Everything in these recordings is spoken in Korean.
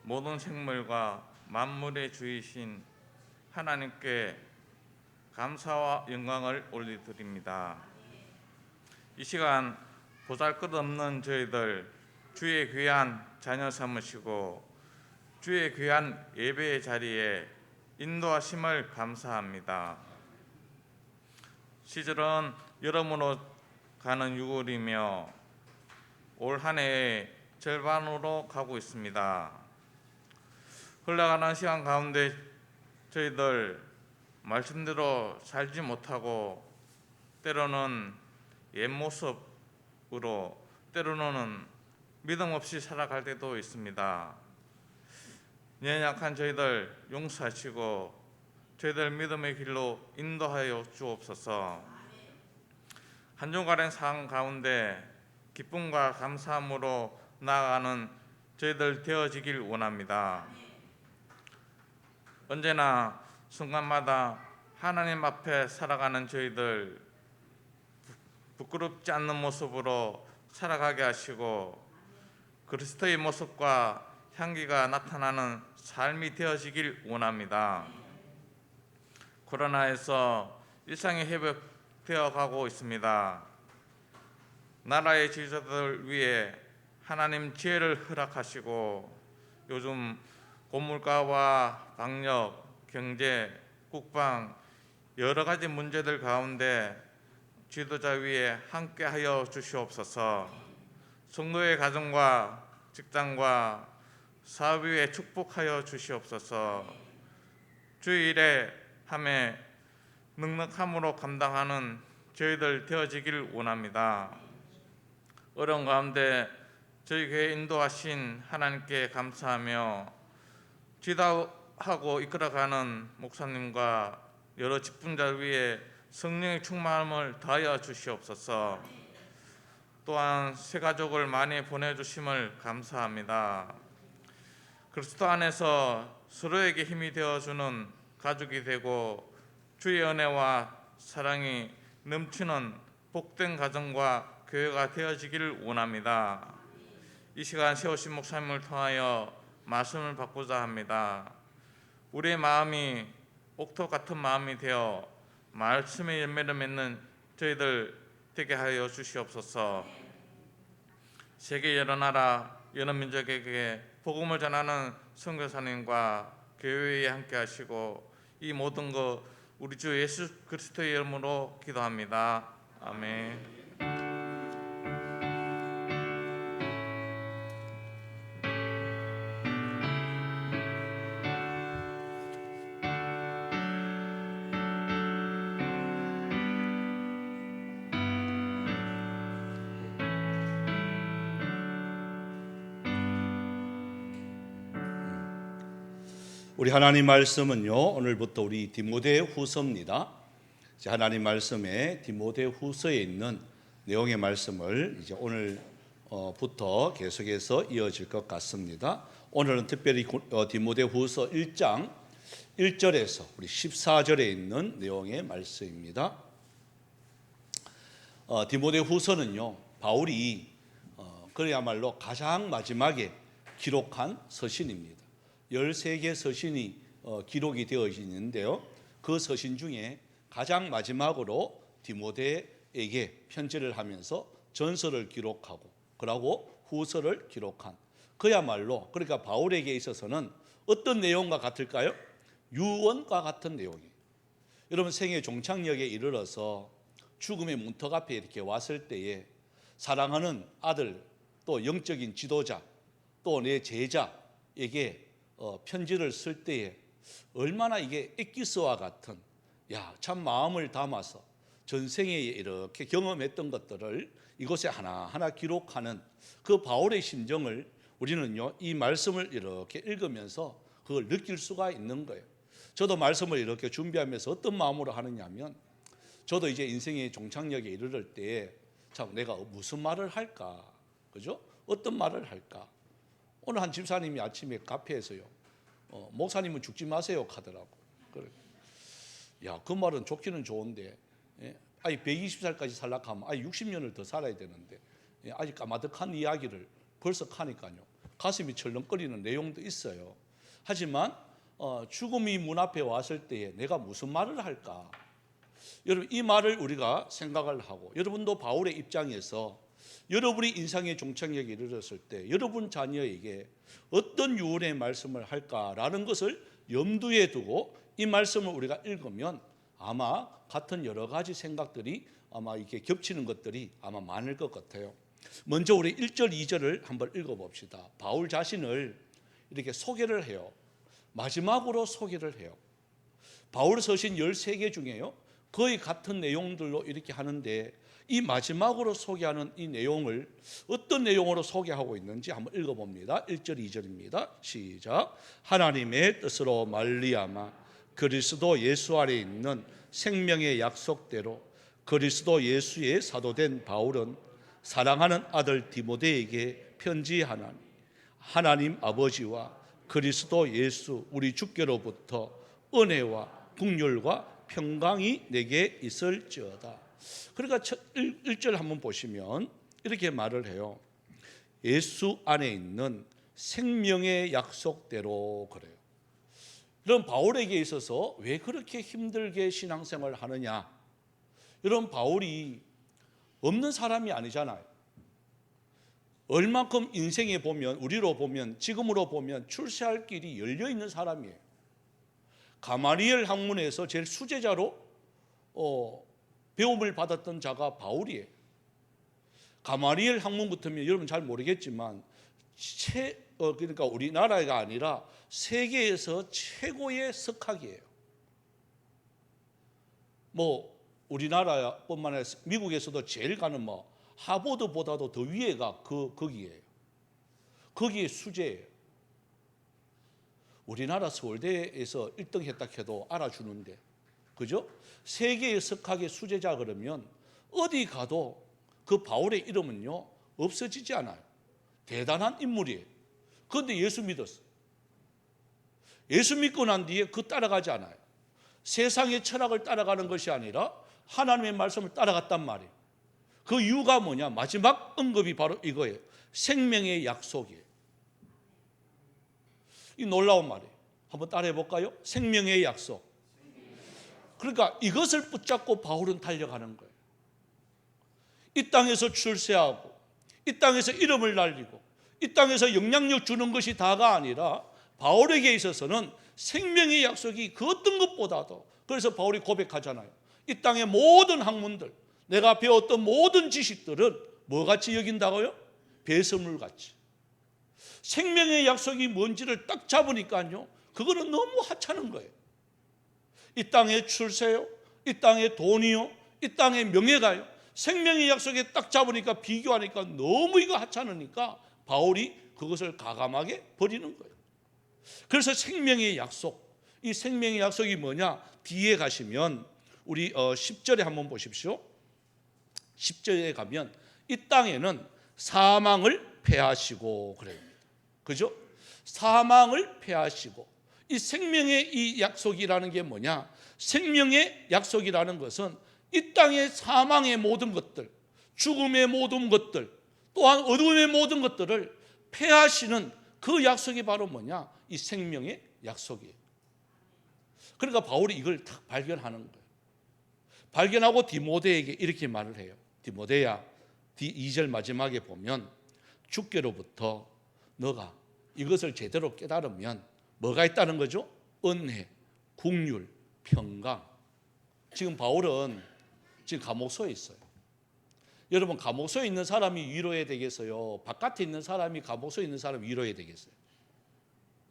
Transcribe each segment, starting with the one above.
모든 생물과 만물의 주이신 하나님께 감사와 영광을 올려드립니다. 이 시간 보잘것없는 저희들 주의 귀한 자녀 삼으시고 주의 귀한 예배의 자리에 인도하심을 감사합니다. 시절은 여름으로 가는 6월이며 올 한 해의 절반으로 가고 있습니다. 흘러가는 시간 가운데 저희들 말씀대로 살지 못하고 때로는 옛 모습으로 때로는 믿음 없이 살아갈 때도 있습니다. 연약한 저희들 용서하시고 저희들 믿음의 길로 인도하여 주옵소서. 한 주간의 삶 가운데 기쁨과 감사함으로 나아가는 저희들 되어지길 원합니다. 언제나 순간마다 하나님 앞에 살아가는 저희들 부끄럽지 않는 모습으로 살아가게 하시고 그리스도의 모습과 향기가 나타나는 삶이 되어지길 원합니다. 코로나에서 일상이 회복되어 가고 있습니다. 나라의 지도자들 위해 하나님 지혜를 허락하시고 요즘 고물가와 방역, 경제, 국방 여러 가지 문제들 가운데 지도자 위에 함께하여 주시옵소서. 성도의 가정과 직장과 사업 위에 축복하여 주시옵소서. 주의 일에 함에 넉넉함으로 감당하는 저희들 되어지길 원합니다. 어려운 가운데 저희 교회 인도하신 하나님께 감사하며 지도하고 이끌어가는 목사님과 여러 직분자 위에 성령의 충만함을 더하여 주시옵소서. 또한 새 가족을 많이 보내주심을 감사합니다. 그리스도 안에서 서로에게 힘이 되어주는 가족이 되고 주의 은혜와 사랑이 넘치는 복된 가정과 교회가 되어지기를 원합니다. 이 시간 세우신 목사님을 통하여 말씀을 받고자 합니다. 우리의 마음이 옥토 같은 마음이 되어 말씀의 열매를 맺는 저희들 되게 하여 주시옵소서. 세계 여러 나라 여러 민족에게 복음을 전하는 선교사님과 교회에 함께 하시고 이 모든 것 우리 주 예수 그리스도의 이름으로 기도합니다. 아멘. 우리 하나님 말씀은요, 오늘부터 우리 디모데후서입니다. 하나님 말씀에 디모데후서에 있는 내용의 말씀을 이제 오늘부터 계속해서 이어질 것 같습니다. 오늘은 특별히 디모데후서 1장 1절에서 우리 14절에 있는 내용의 말씀입니다. 디모데후서는요, 바울이 그야말로 가장 마지막에 기록한 서신입니다. 13개 서신이 기록이 되어 있는데요, 그 서신 중에 가장 마지막으로 디모데에게 편지를 하면서 전서를 기록하고 그러고 후서를 기록한, 그야말로 그러니까 바울에게 있어서는 어떤 내용과 같을까요? 유언과 같은 내용이에요. 여러분, 생애 종착역에 이르러서 죽음의 문턱 앞에 이렇게 왔을 때에 사랑하는 아들, 또 영적인 지도자, 또 내 제자에게 편지를 쓸 때에 얼마나 이게 엑기스와 같은, 참 마음을 담아서 전생에 이렇게 경험했던 것들을 이곳에 하나하나 기록하는 그 바울의 심정을 우리는요, 이 말씀을 이렇게 읽으면서 그걸 느낄 수가 있는 거예요. 저도 말씀을 이렇게 준비하면서 어떤 마음으로 하느냐면, 저도 이제 인생의 종착역에 이르를 때에 참 내가 무슨 말을 할까, 그죠? 어떤 말을 할까? 오늘 한 집사님이 아침에 카페에서요, 목사님은 죽지 마세요 하더라고. 그래. 그 말은 좋기는 좋은데, 아니 120살까지 살라고 하면 60년을 더 살아야 되는데, 아직 까마득한 이야기를 벌써 하니까요, 가슴이 철렁거리는 내용도 있어요. 하지만 죽음이 문 앞에 왔을 때에 내가 무슨 말을 할까? 여러분, 이 말을 우리가 생각을 하고, 여러분도 바울의 입장에서 여러분이 인생의 종착역에 이르렀을 때 여러분 자녀에게 어떤 유언의 말씀을 할까라는 것을 염두에 두고 이 말씀을 우리가 읽으면 아마 같은 여러 가지 생각들이 아마 이렇게 겹치는 것들이 아마 많을 것 같아요. 먼저 우리 1절, 2절을 한번 읽어봅시다. 바울 자신을 이렇게 소개를 해요. 마지막으로 소개를 해요. 바울 서신 13개 중에요, 거의 같은 내용들로 이렇게 하는데 이 마지막으로 소개하는 이 내용을 어떤 내용으로 소개하고 있는지 한번 읽어봅니다. 1절, 2절입니다. 시작. 하나님의 뜻으로 말미암아 그리스도 예수 안에 있는 생명의 약속대로 그리스도 예수의 사도된 바울은 사랑하는 아들 디모데에게 편지하나니 하나님 아버지와 그리스도 예수 우리 주께로부터 은혜와 긍휼과 평강이 내게 있을지어다. 그러니까 1절 한번 보시면 이렇게 말을 해요. 예수 안에 있는 생명의 약속대로 그래요. 그럼 바울에게 있어서 왜 그렇게 힘들게 신앙생활을 하느냐? 여러분, 바울이 없는 사람이 아니잖아요. 얼만큼 인생에 보면, 우리로 보면, 지금으로 보면 출세할 길이 열려 있는 사람이에요. 가마리엘 학문에서 제일 수제자로 배움을 받았던 자가 바울이에요. 가마리엘 학문 같으면 여러분 잘 모르겠지만 그러니까 우리나라가 아니라 세계에서 최고의 석학이에요. 뭐 우리나라뿐만 아니라 미국에서도 제일 가는 하버드보다도 더 위에가 거기에요. 거기에 수제예요. 우리나라 서울대에서 1등 했다 해도 알아주는데, 그죠? 세계의 석학의 수제자 그러면 어디 가도 그 바울의 이름은요 없어지지 않아요. 대단한 인물이에요. 그런데 예수 믿었어요. 예수 믿고 난 뒤에 그 따라가지 않아요. 세상의 철학을 따라가는 것이 아니라 하나님의 말씀을 따라갔단 말이에요. 그 이유가 뭐냐? 마지막 언급이 바로 이거예요. 생명의 약속이에요. 이 놀라운 말이에요. 한번 따라해 볼까요? 생명의 약속. 그러니까 이것을 붙잡고 바울은 달려가는 거예요. 이 땅에서 출세하고 이 땅에서 이름을 날리고 이 땅에서 영향력 주는 것이 다가 아니라 바울에게 있어서는 생명의 약속이 그 어떤 것보다도, 그래서 바울이 고백하잖아요. 이 땅의 모든 학문들, 내가 배웠던 모든 지식들은 뭐같이 여긴다고요? 배설물 같이. 생명의 약속이 뭔지를 딱 잡으니까요, 그거는 너무 하찮은 거예요. 이 땅의 출세요, 이 땅의 돈이요, 이 땅의 명예가요, 생명의 약속에 딱 잡으니까, 비교하니까 너무 이거 하찮으니까 바울이 그것을 가감하게 버리는 거예요. 그래서 생명의 약속, 이 생명의 약속이 뭐냐? 뒤에 가시면 우리 10절에 한번 보십시오. 10절에 가면 이 땅에는 사망을 패하시고 그래요. 그죠? 사망을 패하시고, 이 생명의 이 약속이라는 게 뭐냐? 생명의 약속이라는 것은 이 땅의 사망의 모든 것들, 죽음의 모든 것들, 또한 어둠의 모든 것들을 패하시는 그 약속이 바로 뭐냐? 이 생명의 약속이에요. 그러니까 바울이 이걸 딱 발견하는 거예요. 발견하고 디모데에게 이렇게 말을 해요. 디모데야, 2절 마지막에 보면 주께로부터 너가 이것을 제대로 깨달으면 뭐가 있다는 거죠? 은혜, 긍휼, 평강. 지금 바울은 지금 감옥소에 있어요. 여러분, 감옥소에 있는 사람이 위로해야 되겠어요? 바깥에 있는 사람이 감옥소에 있는 사람이 위로해야 되겠어요?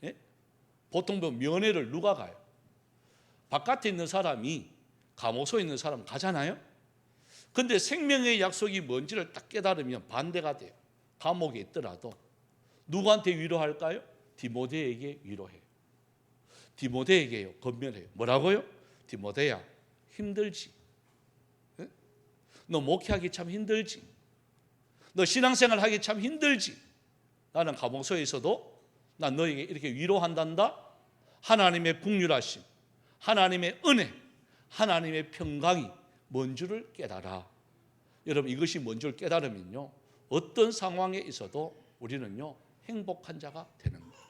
예? 보통 면회를 누가 가요? 바깥에 있는 사람이 감옥소에 있는 사람 가잖아요. 근데 생명의 약속이 뭔지를 딱 깨달으면 반대가 돼요. 감옥에 있더라도 누구한테 위로할까요? 디모데에게 위로해요. 디모데에게요, 건면해요. 뭐라고요? 디모데야, 힘들지? 네? 너 목회하기 참 힘들지? 너 신앙생활 하기 참 힘들지? 나는 감옥소에 있어도 난 너에게 이렇게 위로한단다. 하나님의 긍휼하심, 하나님의 은혜, 하나님의 평강이 뭔 줄을 깨달아. 여러분, 이것이 뭔 줄 깨달으면요, 어떤 상황에 있어도 우리는요 행복한 자가 되는 거예요.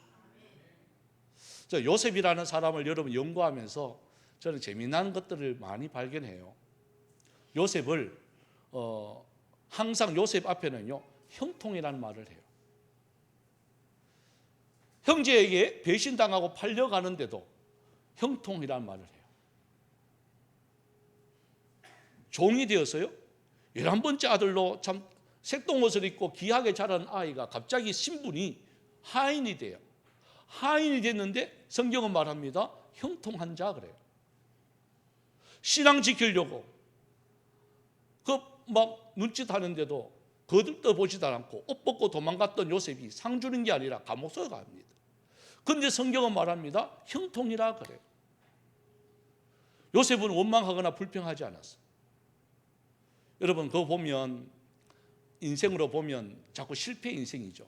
저 요셉이라는 사람을 여러분 연구하면서 저는 재미난 것들을 많이 발견해요. 요셉을 항상 요셉 앞에는요 형통이라는 말을 해요. 형제에게 배신당하고 팔려가는데도 형통이라는 말을 해요. 종이 되어서요 11번째 아들로 참 색동옷을 입고 귀하게 자란 아이가 갑자기 신분이 하인이 돼요. 하인이 됐는데 성경은 말합니다. 형통한 자 그래요. 신앙 지키려고 그 막 눈짓하는데도 거들떠 보지도 않고 옷 벗고 도망갔던 요셉이 상 주는 게 아니라 감옥소에 갑니다. 그런데 성경은 말합니다. 형통이라 그래요. 요셉은 원망하거나 불평하지 않았어요. 여러분 그거 보면 인생으로 보면 자꾸 실패 인생이죠.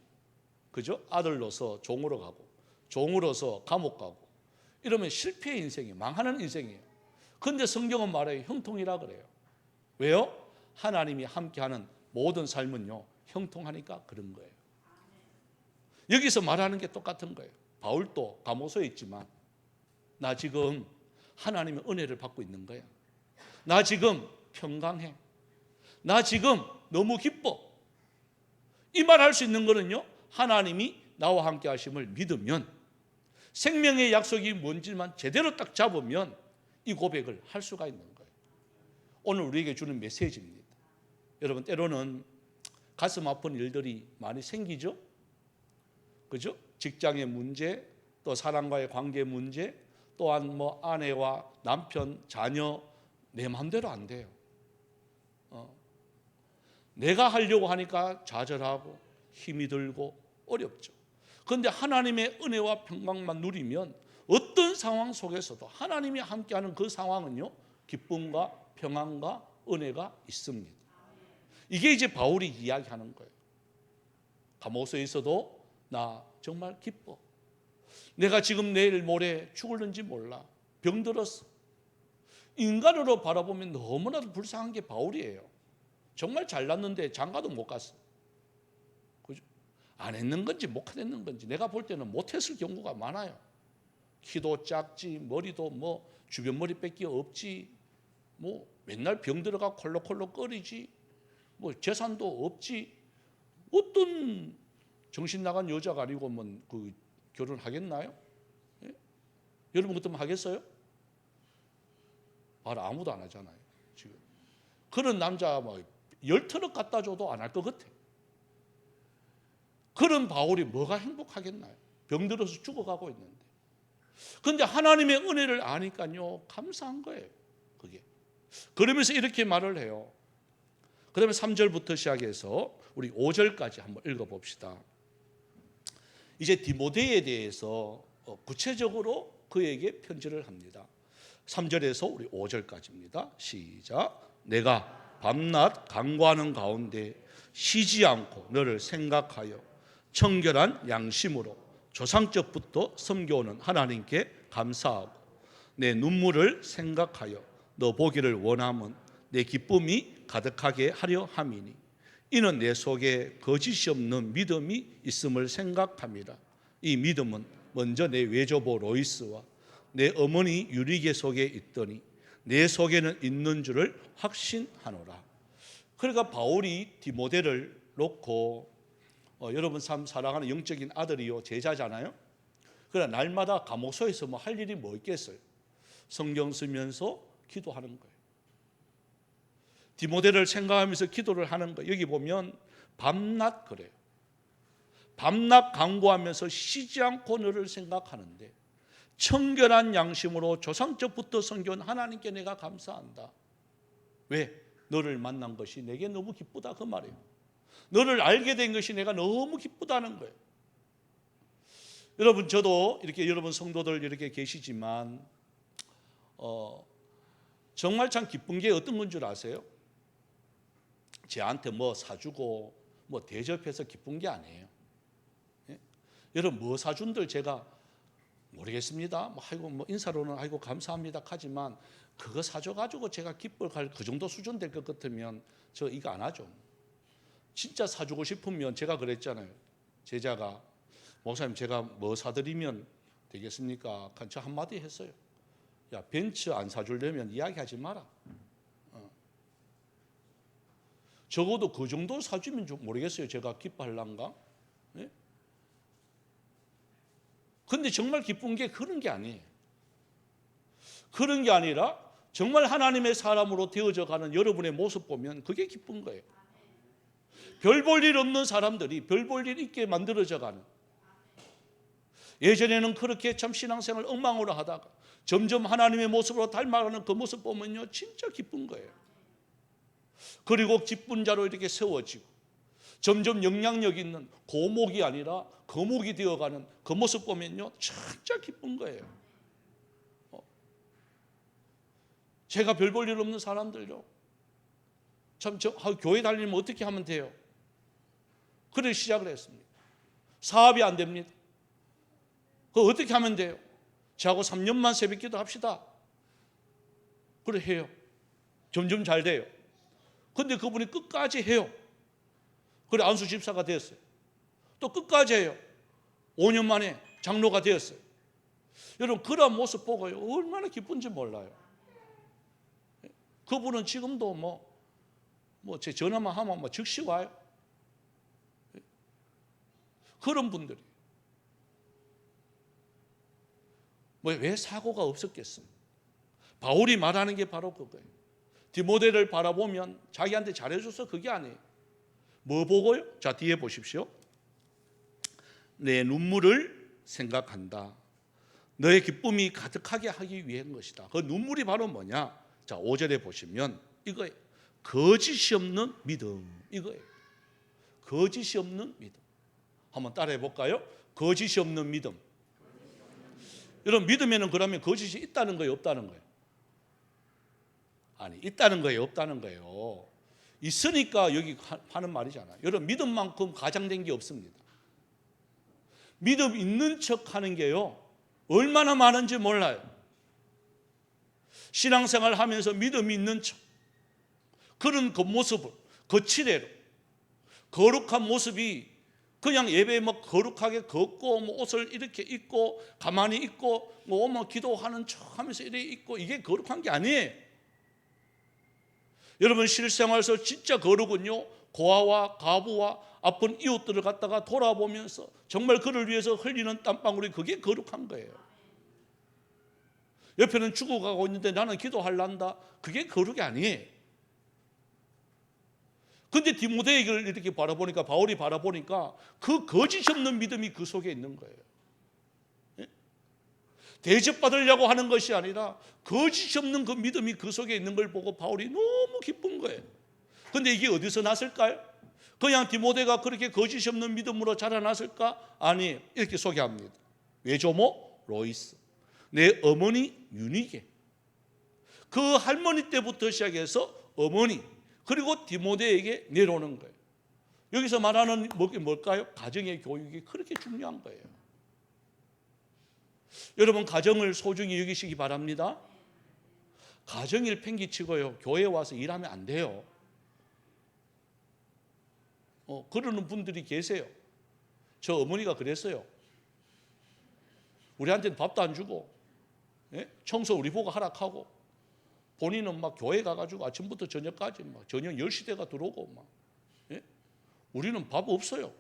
그죠? 아들로서 종으로 가고 종으로서 감옥 가고 이러면 실패 인생이에요. 망하는 인생이에요. 그런데 성경은 말해요. 형통이라 그래요. 왜요? 하나님이 함께하는 모든 삶은요 형통하니까 그런 거예요. 여기서 말하는 게 똑같은 거예요. 바울도 감옥소에 있지만 나 지금 하나님의 은혜를 받고 있는 거야. 나 지금 평강해. 나 지금 너무 기뻐. 이 말 할 수 있는 거는요 하나님이 나와 함께 하심을 믿으면 생명의 약속이 뭔지만 제대로 딱 잡으면 이 고백을 할 수가 있는 거예요. 오늘 우리에게 주는 메시지입니다. 여러분 때로는 가슴 아픈 일들이 많이 생기죠. 그죠? 직장의 문제, 또 사람과의 관계 문제, 또한 뭐 아내와 남편, 자녀 내 마음대로 안 돼요. 내가 하려고 하니까 좌절하고 힘이 들고 어렵죠. 그런데 하나님의 은혜와 평강만 누리면 어떤 상황 속에서도 하나님이 함께하는 그 상황은요 기쁨과 평안과 은혜가 있습니다. 이게 이제 바울이 이야기하는 거예요. 감옥소에 있어도 나 정말 기뻐. 내가 지금 내일 모레 죽을는지 몰라. 병들었어. 인간으로 바라보면 너무나도 불쌍한 게 바울이에요. 정말 잘났는데 장가도 못 갔어. 그죠? 안 했는 건지 못 했는 건지 내가 볼 때는 못했을 경우가 많아요. 키도 작지, 머리도 뭐 주변 머리 뺏기 없지, 뭐 맨날 병 들어가 콜록콜록 끓이지, 뭐 재산도 없지. 어떤 정신 나간 여자가 아니고 그 결혼하겠나요? 예? 여러분 같으면 하겠어요? 말 아무도 안 하잖아요. 지금 그런 남자 뭐 10트럭 갖다 줘도 안 할 것 같아. 그런 바울이 뭐가 행복하겠나요? 병들어서 죽어가고 있는데. 그런데 하나님의 은혜를 아니까요 감사한 거예요. 그게. 그러면서 이렇게 말을 해요. 그다음에 3절부터 시작해서 우리 5절까지 한번 읽어봅시다. 이제 디모데에 대해서 구체적으로 그에게 편지를 합니다. 3절에서 우리 5절까지입니다. 시작. 내가 밤낮 간구하는 가운데 쉬지 않고 너를 생각하여 청결한 양심으로 조상적부터 섬겨오는 하나님께 감사하고 내 눈물을 생각하여 너 보기를 원함은 내 기쁨이 가득하게 하려 함이니 이는 내 속에 거짓이 없는 믿음이 있음을 생각함이라. 이 믿음은 먼저 내 외조부 로이스와 내 어머니 유리게 속에 있더니 내 속에는 있는 줄을 확신하노라. 그러니까 바울이 디모데를 놓고 여러분 참 사랑하는 영적인 아들이요 제자잖아요. 그러나 날마다 감옥소에서 뭐 할 일이 뭐 있겠어요? 성경 쓰면서 기도하는 거예요. 디모데를 생각하면서 기도를 하는 거예요. 여기 보면 밤낮 그래요. 밤낮 간구하면서 쉬지 않고 너를 생각하는데 청결한 양심으로 조상적부터 섬겨온 하나님께 내가 감사한다. 왜? 너를 만난 것이 내게 너무 기쁘다 그 말이에요. 너를 알게 된 것이 내가 너무 기쁘다는 거예요. 여러분 저도 이렇게 여러분 성도들 이렇게 계시지만 정말 참 기쁜 게 어떤 건 줄 아세요? 저한테 뭐 사주고 뭐 대접해서 기쁜 게 아니에요. 예? 여러분 뭐 사준들 제가 모르겠습니다. 뭐 인사로는 아이고 감사합니다 하지만 그거 사줘가지고 제가 기뻐할 그 정도 수준 될 것 같으면 저 이거 안 하죠. 진짜 사주고 싶으면 제가 그랬잖아요. 제자가 목사님 제가 뭐 사드리면 되겠습니까? 저 한마디 했어요. 야, 벤츠 안 사주려면 이야기하지 마라. 적어도 그 정도 사주면 좀 모르겠어요. 제가 기뻐할란가? 예? 근데 정말 기쁜 게 그런 게 아니에요. 그런 게 아니라 정말 하나님의 사람으로 되어져 가는 여러분의 모습 보면 그게 기쁜 거예요. 별 볼 일 없는 사람들이 별 볼 일 있게 만들어져 가는. 예전에는 그렇게 참 신앙생활 엉망으로 하다가 점점 하나님의 모습으로 닮아가는 그 모습 보면요, 진짜 기쁜 거예요. 그리고 기쁜 자로 이렇게 세워지고 점점 영향력 있는 고목이 아니라 거목이 되어가는 그 모습 보면요, 진짜 기쁜 거예요. 제가 별 볼 일 없는 사람들요, 참 교회 다니면 어떻게 하면 돼요? 그래 시작을 했습니다. 사업이 안 됩니다. 그거 어떻게 하면 돼요? 저하고 3년만 새벽기도 합시다. 그래 해요. 점점 잘 돼요. 근데 그분이 끝까지 해요. 그래 안수 집사가 됐어요. 또 끝까지 해요. 5년 만에 장로가 되었어요. 여러분 그런 모습 보고요, 얼마나 기쁜지 몰라요. 그분은 지금도 제 전화만 하면 즉시 와요. 그런 분들이 왜 사고가 없었겠습니까? 바울이 말하는 게 바로 그거예요. 디모데를 바라보면 자기한테 잘해줘서 그게 아니에요. 뭐 보고요? 자, 뒤에 보십시오. 내 눈물을 생각한다. 너의 기쁨이 가득하게 하기 위한 것이다. 그 눈물이 바로 뭐냐? 자, 5절에 보시면 이거예요. 거짓이 없는 믿음. 이거예요. 거짓이 없는 믿음. 한번 따라해 볼까요? 거짓이 없는 믿음. 여러분 믿음에는 그러면 거짓이 있다는 거예요, 없다는 거예요? 아니, 있다는 거예요, 없다는 거예요? 있으니까 여기 하는 말이잖아요. 여러분 믿음만큼 가장된 게 없습니다. 믿음 있는 척 하는 게요, 얼마나 많은지 몰라요. 신앙생활 하면서 믿음 있는 척, 그런 그 모습을 거칠애로 거룩한 모습이 그냥 예배에 거룩하게 걷고 옷을 이렇게 입고 가만히 있고 기도하는 척 하면서 이렇게 있고, 이게 거룩한 게 아니에요. 여러분 실생활에서 진짜 거룩은요, 고아와 가부와 아픈 이웃들을 갖다가 돌아보면서 정말 그를 위해서 흘리는 땀방울이, 그게 거룩한 거예요. 옆에는 죽어가고 있는데 나는 기도할란다, 그게 거룩이 아니에요. 근데 디모데를 이렇게 바라보니까, 바울이 바라보니까 그 거짓 없는 믿음이 그 속에 있는 거예요. 대접받으려고 하는 것이 아니라 거짓 없는 그 믿음이 그 속에 있는 걸 보고 바울이 너무 기쁜 거예요. 근데 이게 어디서 났을까요? 그냥 디모데가 그렇게 거짓 없는 믿음으로 자라났을까? 아니, 이렇게 소개합니다. 외조모 로이스, 내 어머니 유니게. 그 할머니 때부터 시작해서 어머니 그리고 디모데에게 내려오는 거예요. 여기서 말하는 게 뭘까요? 가정의 교육이 그렇게 중요한 거예요. 여러분 가정을 소중히 여기시기 바랍니다. 가정일 팽개치고요, 교회에 와서 일하면 안 돼요. 그러는 분들이 계세요. 저 어머니가 그랬어요. 우리한테는 밥도 안 주고, 청소 우리 보고 하락하고, 본인은 교회 가가지고 아침부터 저녁까지 저녁 10시 대가 들어오고 우리는 밥 없어요.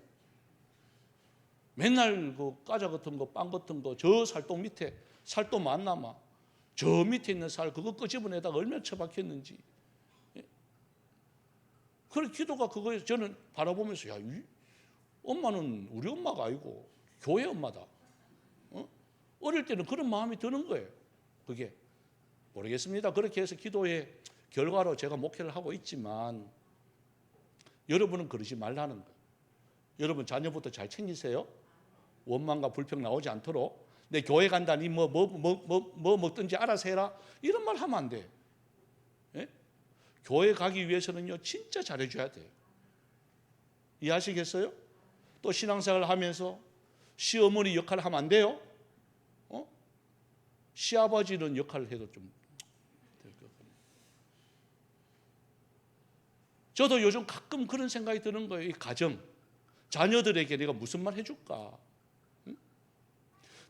맨날 그 과자 같은 거, 빵 같은 거, 저 살동 밑에 살도 많나 저 밑에 있는 살 그거 끄집어내다가 얼마나 처박혔는지. 그래 기도가 그거에 저는 바라보면서, 야, 엄마는 우리 엄마가 아니고 교회 엄마다. 어릴 때는 그런 마음이 드는 거예요. 그게 모르겠습니다. 그렇게 해서 기도의 결과로 제가 목회를 하고 있지만, 여러분은 그러지 말라는 거예요. 여러분 자녀부터 잘 챙기세요. 원망과 불평 나오지 않도록. 내 교회 간다니 뭐 먹든지 알아서 해라, 이런 말 하면 안 돼요. 교회 가기 위해서는요, 진짜 잘해줘야 돼요. 이해하시겠어요? 또 신앙생활 하면서 시어머니 역할을 하면 안 돼요. 시아버지는 역할을 해도 좀 될 것 같아요. 저도 요즘 가끔 그런 생각이 드는 거예요. 이 가정, 자녀들에게 내가 무슨 말 해줄까?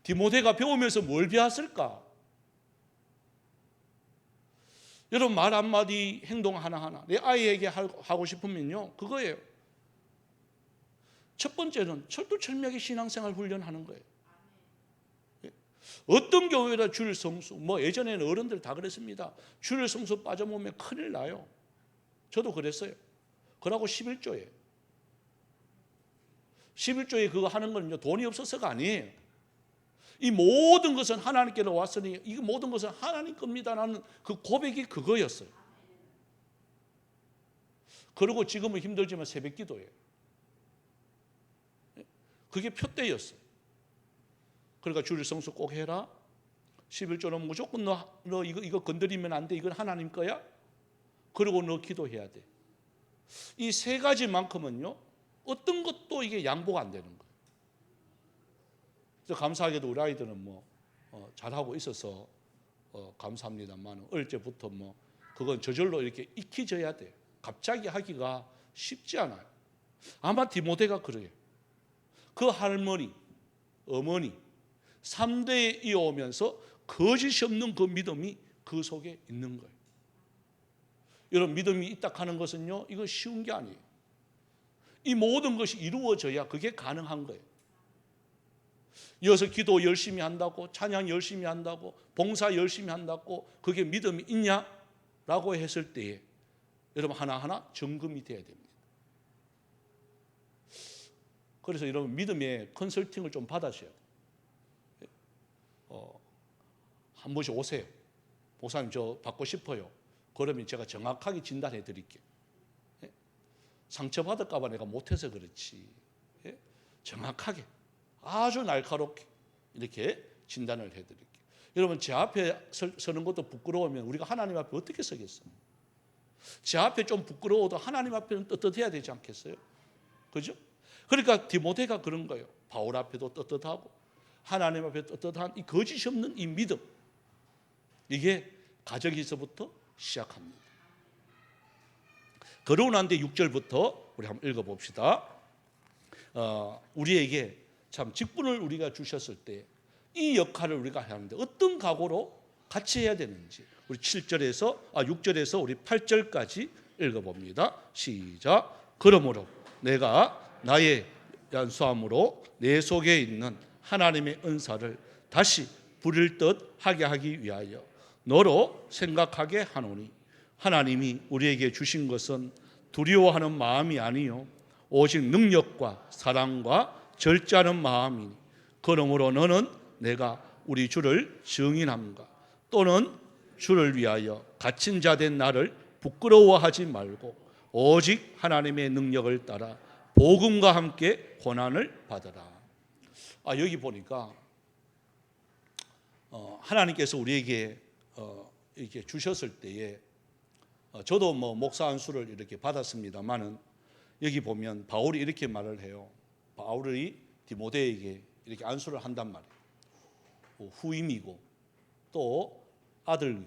디모데가 배우면서 뭘 배웠을까? 여러분, 말 한마디, 행동 하나하나 내 아이에게 하고 싶으면요, 그거예요. 첫 번째는 철두철미하게 신앙생활 훈련하는 거예요. 어떤 교회라 주일 성수, 예전에는 어른들 다 그랬습니다. 주일 성수 빠져보면 큰일 나요. 저도 그랬어요. 그러고 11조예요. 11조에 그거 하는 건요, 돈이 없어서가 아니에요. 이 모든 것은 하나님께로 왔으니 이 모든 것은 하나님 겁니다라는 그 고백이 그거였어요. 그리고 지금은 힘들지만 새벽 기도예요. 그게 표대였어요. 그러니까 주일 성수 꼭 해라. 11조는 무조건 너 이거 건드리면 안 돼. 이건 하나님 거야. 그리고 너 기도해야 돼. 이 세 가지만큼은요, 어떤 것도 이게 양보가 안 되는 거예요. 그래서 감사하게도 우리 아이들은 잘하고 있어서 감사합니다만, 어릴 때부터 그건 저절로 이렇게 익혀져야 돼요. 갑자기 하기가 쉽지 않아요. 아마 디모데가 그래요. 그 할머니, 어머니 3대에 이어오면서 거짓이 없는 그 믿음이 그 속에 있는 거예요. 여러분, 믿음이 있다 하는 것은요, 이거 쉬운 게 아니에요. 이 모든 것이 이루어져야 그게 가능한 거예요. 이어서 기도 열심히 한다고, 찬양 열심히 한다고, 봉사 열심히 한다고 그게 믿음이 있냐라고 했을 때에 여러분, 하나하나 점검이 돼야 됩니다. 그래서 여러분, 믿음의 컨설팅을 좀 받으셔야 돼요. 한 번씩 오세요. 목사님, 저 받고 싶어요. 그러면 제가 정확하게 진단해 드릴게요. 상처받을까 봐 내가 못해서 그렇지, 정확하게 아주 날카롭게 이렇게 진단을 해드릴게요. 여러분, 제 앞에 서는 것도 부끄러우면 우리가 하나님 앞에 어떻게 서겠어요? 제 앞에 좀 부끄러워도 하나님 앞에는 떳떳해야 되지 않겠어요? 그죠? 그러니까 디모데가 그런 거예요. 바울 앞에도 떳떳하고 하나님 앞에 떳떳한 이 거짓이 없는 이 믿음, 이게 가정에서부터 시작합니다. 그러고 난 뒤 6절부터 우리 한번 읽어봅시다. 우리에게 참 직분을 우리가 주셨을 때 이 역할을 우리가 하는데 어떤 각오로 같이 해야 되는지 우리 6절에서 우리 8절까지 읽어봅니다. 시작. 그러므로 내가 나의 연수함으로 내 속에 있는 하나님의 은사를 다시 부릴 듯 하게 하기 위하여 너로 생각하게 하노니, 하나님이 우리에게 주신 것은 두려워하는 마음이 아니요 오직 능력과 사랑과 절제하는 마음이니, 그러므로 너는 내가 우리 주를 증인함과 또는 주를 위하여 갇힌 자 된 나를 부끄러워하지 말고 오직 하나님의 능력을 따라 복음과 함께 고난을 받으라. 여기 보니까 하나님께서 우리에게 이렇게 주셨을 때에 저도 목사 안수를 이렇게 받았습니다만은, 여기 보면 바울이 이렇게 말을 해요. 바울이 디모데에게 이렇게 안수를 한단 말이에요. 후임이고 또 아들이고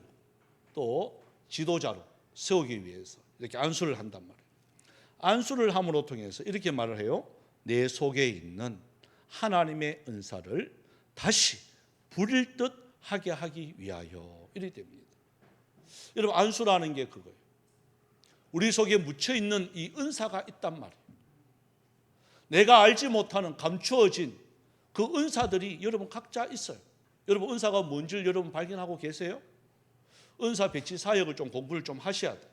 또 지도자로 세우기 위해서 이렇게 안수를 한단 말이에요. 안수를 함으로 통해서 이렇게 말을 해요. 내 속에 있는 하나님의 은사를 다시 부릴 듯 하게 하기 위하여, 이렇게 됩니다. 여러분, 안수라는 게 그거예요. 우리 속에 묻혀 있는 이 은사가 있단 말이에요. 내가 알지 못하는 감추어진 그 은사들이 여러분 각자 있어요. 여러분, 은사가 뭔지를 여러분 발견하고 계세요? 은사 배치 사역을 좀 공부를 좀 하셔야 돼요.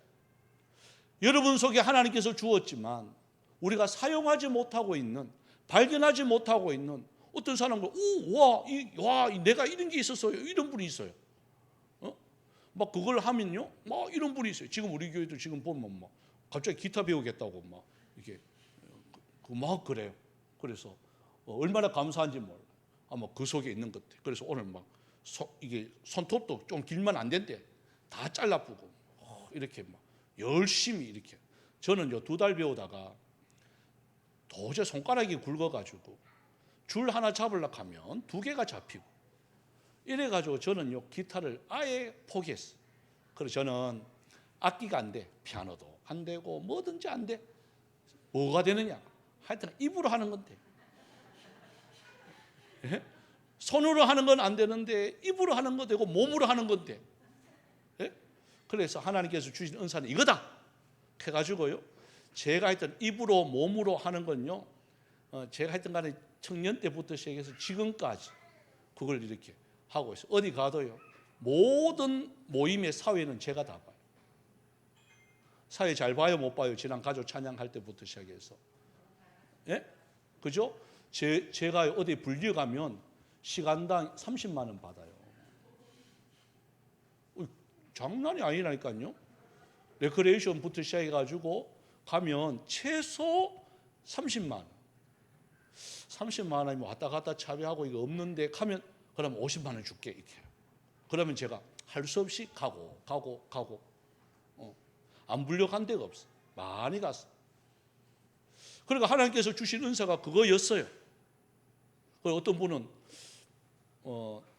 여러분 속에 하나님께서 주었지만 우리가 사용하지 못하고 있는, 발견하지 못하고 있는 어떤 사람은 내가 이런 게 있었어요. 이런 분이 있어요. 막 그걸 하면요, 막 이런 분이 있어요. 지금 우리 교회도 지금 보면 막 갑자기 기타 배우겠다고 막 이렇게 막 그래요. 그래서 얼마나 감사한지 몰라. 아마 그 속에 있는 것 같아요. 그래서 오늘 막 이게 손톱도 좀 길면 안 된대. 다 잘라보고 이렇게 막 열심히 이렇게. 저는 2달 배우다가 도저히 손가락이 굵어가지고 줄 하나 잡으려고 하면 2개가 잡히고, 이래가지고 저는 기타를 아예 포기했어요. 그래서 저는 악기가 안 돼. 피아노도 안 되고 뭐든지 안 돼. 뭐가 되느냐? 하여튼 입으로 하는 건데. 예? 손으로 하는 건 안 되는데 입으로 하는 거 되고 몸으로 하는 건데. 예? 그래서 하나님께서 주신 은사는 이거다 해가지고요, 제가 했던 입으로 몸으로 하는 건요, 제가 했던 간에 청년 때부터 시작해서 지금까지 그걸 이렇게 하고 있어요. 어디 가도요, 모든 모임의 사회는 제가 다 봐요. 사회 잘 봐요, 못 봐요? 지난 가족 찬양할 때부터 시작해서. 예? 그죠? 제가 어디 불려 가면 시간당 30만 원 받아요. 장난이 아니라니까요. 레크레이션부터 시작해가지고 가면 최소 30만 원. 30만 원이면 왔다 갔다 차비하고 이거 없는데 가면 그러면 50만 원 줄게 이렇게. 그러면 제가 할 수 없이 가고 안 불려간 데가 없어. 많이 갔어. 그러니까 하나님께서 주신 은사가 그거였어요. 그리고 어떤 분은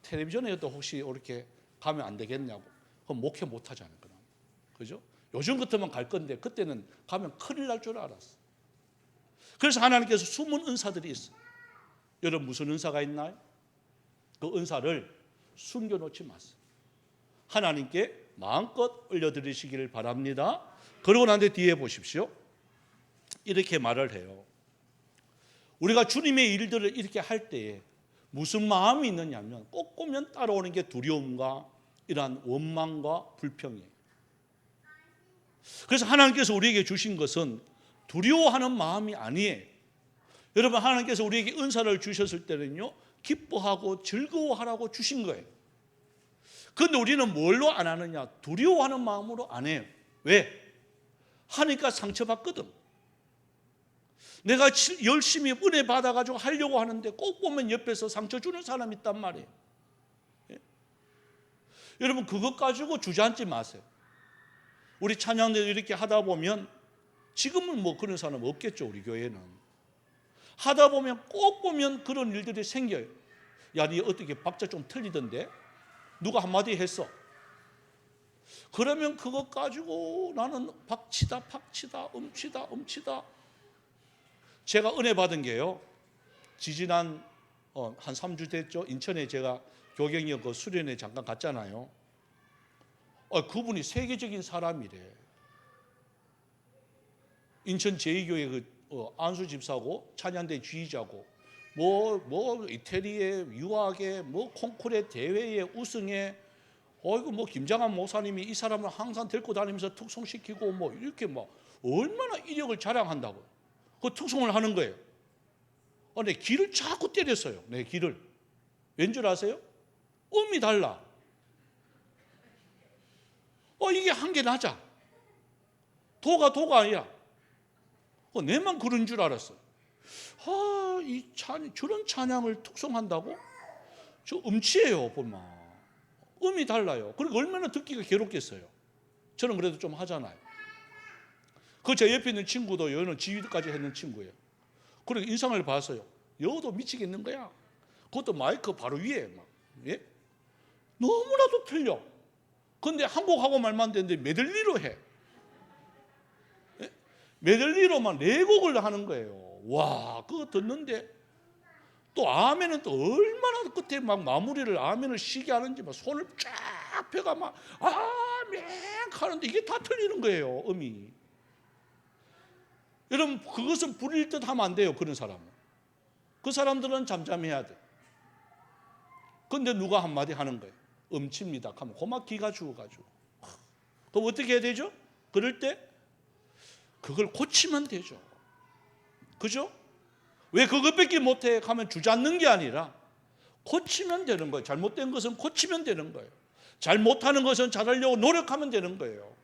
텔레비전에도 혹시 이렇게 가면 안 되겠냐고. 그럼 목회 못 하잖아요. 그죠? 요즘 같으면 갈 건데 그때는 가면 큰일 날 줄 알았어. 그래서 하나님께서 숨은 은사들이 있어요. 여러분 무슨 은사가 있나요? 그 은사를 숨겨놓지 마세요. 하나님께 마음껏 올려드리시기를 바랍니다. 그러고 난 뒤에 뒤에 보십시오. 이렇게 말을 해요. 우리가 주님의 일들을 이렇게 할 때에 무슨 마음이 있느냐면 꼭 보면 따라오는 게 두려움과 이러한 원망과 불평이에요. 그래서 하나님께서 우리에게 주신 것은 두려워하는 마음이 아니에요. 여러분 하나님께서 우리에게 은사를 주셨을 때는요, 기뻐하고 즐거워하라고 주신 거예요. 그런데 우리는 뭘로 안 하느냐? 두려워하는 마음으로 안 해요. 왜? 하니까 상처받거든. 내가 열심히 은혜 받아가지고 하려고 하는데 꼭 보면 옆에서 상처 주는 사람이 있단 말이에요. 예? 여러분 그것 가지고 주저앉지 마세요. 우리 찬양들 이렇게 하다 보면 지금은 뭐 그런 사람 없겠죠. 우리 교회는 하다 보면 꼭 보면 그런 일들이 생겨요. 야, 니 어떻게 박자 좀 틀리던데? 누가 한마디 했어. 그러면 그것 가지고 나는 박치다 음치다. 제가 은혜 받은 게요, 지지난 한 3주 됐죠. 인천에 제가 교경역 그 수련회 잠깐 갔잖아요. 그분이 세계적인 사람이래. 인천 제2교회 그 안수 집사고 찬양대 지휘자고 뭐 이태리에 유학에 뭐 콩쿠르 대회에 우승해. 이거 뭐 김장한 목사님이 이 사람을 항상 데리고 다니면서 특송시키고 뭐 이렇게 막 얼마나 이력을 자랑한다고. 그 특송을 하는 거예요. 내 귀를 자꾸 때렸어요. 내 귀를. 왠 줄 아세요? 음이 달라. 이게 한 개 나자. 도가 아니야. 내만 그런 줄 알았어요. 저런 찬양을 특송한다고? 저 음치예요, 보면. 음이 달라요. 그리고 얼마나 듣기가 괴롭겠어요. 저는 그래도 좀 하잖아요. 제 옆에 있는 친구도 여는 지휘까지 했는 친구예요. 그리고 인상을 봤어요. 여도 미치겠는 거야. 그것도 마이크 바로 위에 막. 예? 너무나도 틀려. 근데 한국하고 말만 되는데 메들리로 해. 예? 메들리로만 4곡을 하는 거예요. 와, 그거 듣는데 또 아멘은 또 얼마나 끝에 막 마무리를 아멘을 시게 하는지 막 손을 쫙 펴가 막 아멘 하는데 이게 다 틀리는 거예요, 음이. 여러분 그것은 부릴 듯 하면 안 돼요. 그런 사람은. 그 사람들은 잠잠해야 돼. 근데 누가 한마디 하는 거예요. 음치입니다 하면 고막 기가 죽어가지고. 그럼 어떻게 해야 되죠? 그럴 때 그걸 고치면 되죠. 그죠? 왜 그것밖에 못해? 하면 주저앉는 게 아니라 고치면 되는 거예요. 잘못된 것은 고치면 되는 거예요. 잘못하는 것은 잘하려고 노력하면 되는 거예요.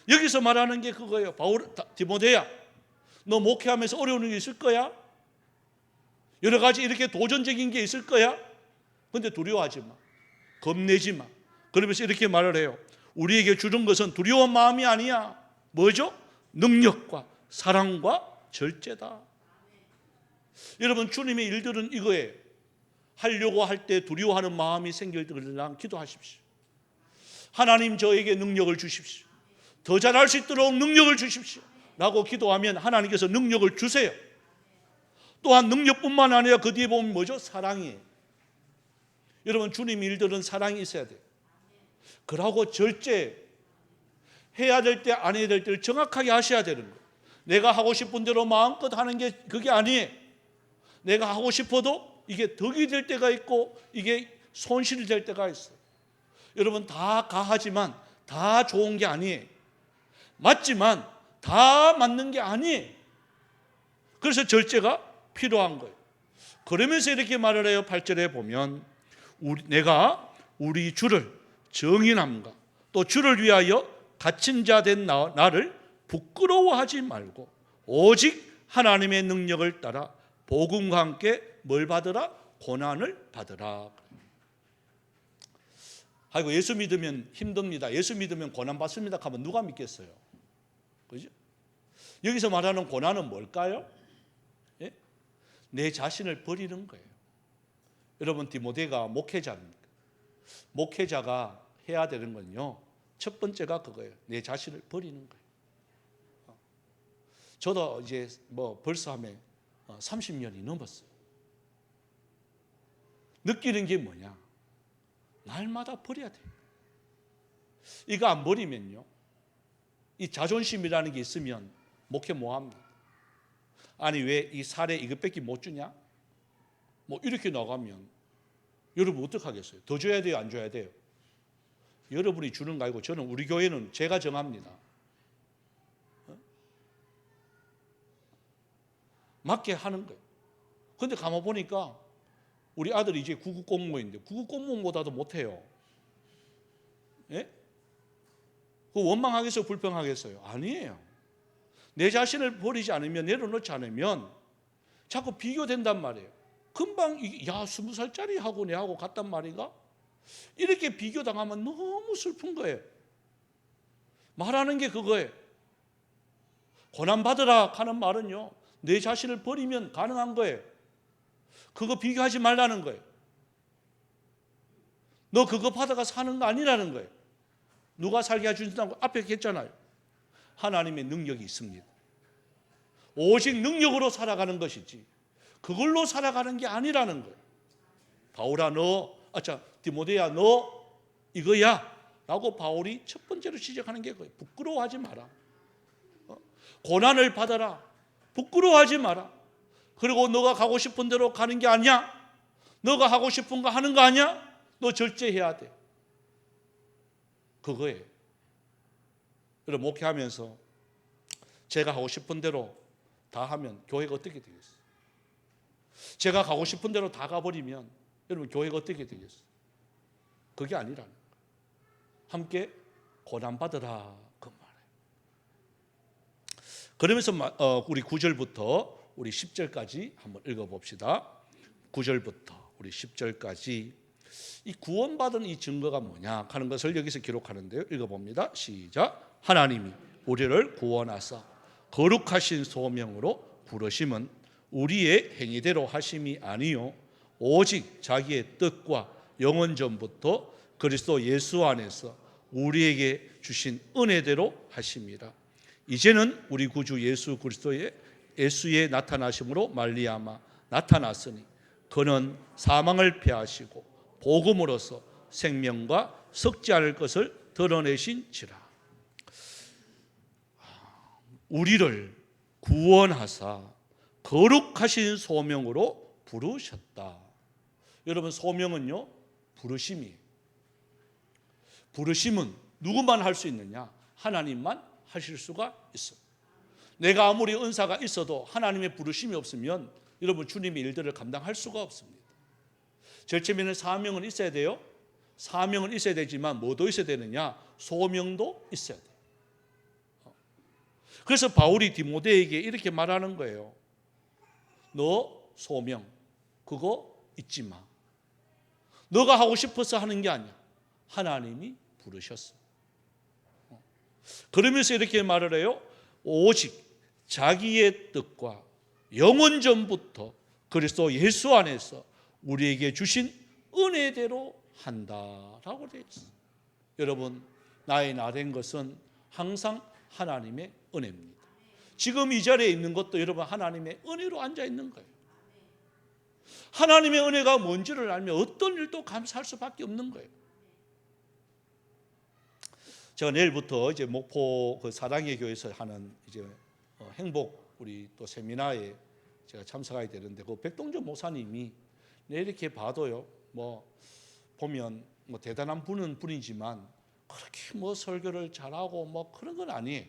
여기서 말하는 게 그거예요. 디모데야, 너 목회하면서 어려운 게 있을 거야. 여러 가지 이렇게 도전적인 게 있을 거야. 근데 두려워하지 마. 겁내지 마. 그러면서 이렇게 말을 해요. 우리에게 주는 것은 두려운 마음이 아니야. 뭐죠? 능력과 사랑과 절제다. 여러분 주님의 일들은 이거예요. 하려고 할 때 두려워하는 마음이 생길 때랑 기도하십시오. 하나님 저에게 능력을 주십시오. 더 잘할 수 있도록 능력을 주십시오 라고 기도하면 하나님께서 능력을 주세요. 또한 능력뿐만 아니라 그 뒤에 보면 뭐죠? 사랑이에요. 여러분, 주님 일들은 사랑이 있어야 돼요. 그러고 절제 해야 될 때 안 해야 될 때를 정확하게 하셔야 되는 거예요. 내가 하고 싶은 대로 마음껏 하는 게 그게 아니에요. 내가 하고 싶어도 이게 덕이 될 때가 있고 이게 손실이 될 때가 있어요. 여러분, 다 가하지만 다 좋은 게 아니에요. 맞지만 다 맞는 게 아니에요. 그래서 절제가 필요한 거예요. 그러면서 이렇게 말을 해요. 8절에 보면 내가 우리 주를 정인함과 또 주를 위하여 갇힌 자 된 나를 부끄러워하지 말고 오직 하나님의 능력을 따라 복음과 함께 뭘 받으라? 고난을 받으라. 아이고, 예수 믿으면 힘듭니다, 예수 믿으면 고난 받습니다 하면 누가 믿겠어요? 그죠? 여기서 말하는 고난은 뭘까요? 예? 내 자신을 버리는 거예요. 여러분, 디모데가 목회자입니다. 목회자가 해야 되는 건요, 첫 번째가 그거예요. 내 자신을 버리는 거예요. 저도 이제 벌써 하면 30년이 넘었어요. 느끼는 게 뭐냐? 날마다 버려야 돼요. 이거 안 버리면요, 이 자존심이라는 게 있으면 목회 뭐합니까? 아니, 왜 이 사례 이것밖에 못 주냐? 이렇게 나가면 여러분 어떡하겠어요? 더 줘야 돼요, 안 줘야 돼요? 여러분이 주는 거 아니고 저는, 우리 교회는 제가 정합니다. 맞게 하는 거예요. 그런데 가만 보니까 우리 아들이 이제 9급 공무원인데 9급 공무원보다도 못해요. 예? 그 원망하겠어요, 불평하겠어요? 아니에요. 내 자신을 버리지 않으면, 내려놓지 않으면 자꾸 비교된단 말이에요. 금방 20살짜리 하고 내하고 같단 말인가? 이렇게 비교당하면 너무 슬픈 거예요. 말하는 게 그거예요. 고난받으라 하는 말은요, 내 자신을 버리면 가능한 거예요. 그거 비교하지 말라는 거예요. 너 그거 받아가 사는 거 아니라는 거예요. 누가 살게 해준다고 앞에 했잖아요. 하나님의 능력이 있습니다. 오직 능력으로 살아가는 것이지 그걸로 살아가는 게 아니라는 거예요. 바울아, 디모데야, 너 이거야 라고 바울이 첫 번째로 시작하는 게 그거예요. 부끄러워하지 마라. 고난을 받아라. 부끄러워하지 마라. 그리고 너가 가고 싶은 대로 가는 게 아니야. 너가 하고 싶은 거 하는 거 아니야. 너 절제해야 돼. 그거예요. 여러분, 목회하면서 제가 하고 싶은 대로 다 하면 교회가 어떻게 되겠어요? 제가 가고 싶은 대로 다 가버리면 여러분, 교회가 어떻게 되겠어요? 그게 아니라는 거예요. 함께 고난받으라 그 말이에요. 그러면서 우리 9절부터 우리 10절까지 한번 읽어봅시다. 9절부터 우리 10절까지 이 구원받은 이 증거가 뭐냐 하는 것을 여기서 기록하는데요. 읽어봅니다. 시작. 하나님이 우리를 구원하사 거룩하신 소명으로 부르심은 우리의 행위대로 하심이 아니요 오직 자기의 뜻과 영원 전부터 그리스도 예수 안에서 우리에게 주신 은혜대로 하심이라. 이제는 우리 구주 예수 그리스도의 예수의 나타나심으로 말미암아 나타났으니 그는 사망을 패하시고 복음으로서 생명과 썩지 않을 것을 드러내신지라. 우리를 구원하사 거룩하신 소명으로 부르셨다. 여러분, 소명은요, 부르심이에요. 부르심은 누구만 할 수 있느냐? 하나님만 하실 수가 있어요. 내가 아무리 은사가 있어도 하나님의 부르심이 없으면 여러분, 주님의 일들을 감당할 수가 없습니다. 절체면은 사명은 있어야 돼요. 사명은 있어야 되지만 뭐도 있어야 되느냐? 소명도 있어야 돼요. 그래서 바울이 디모데에게 이렇게 말하는 거예요. 너 소명 그거 잊지 마. 너가 하고 싶어서 하는 게 아니야. 하나님이 부르셨어. 그러면서 이렇게 말을 해요. 오직 자기의 뜻과 영원 전부터 그리스도 예수 안에서 우리에게 주신 은혜대로 한다라고 되어 있어요. 여러분, 나의 나 된 것은 항상 하나님의 은혜입니다. 지금 이 자리에 있는 것도 여러분 하나님의 은혜로 앉아 있는 거예요. 하나님의 은혜가 뭔지를 알면 어떤 일도 감사할 수밖에 없는 거예요. 제가 내일부터 이제 목포 그 사랑의 교회에서 하는 이제 행복 우리 또 세미나에 제가 참석하게 되는데 그 백동전 목사님이 이렇게 봐도요, 뭐 보면 뭐 대단한 분이지만 그렇게 뭐 설교를 잘하고 뭐 그런 건 아니에요.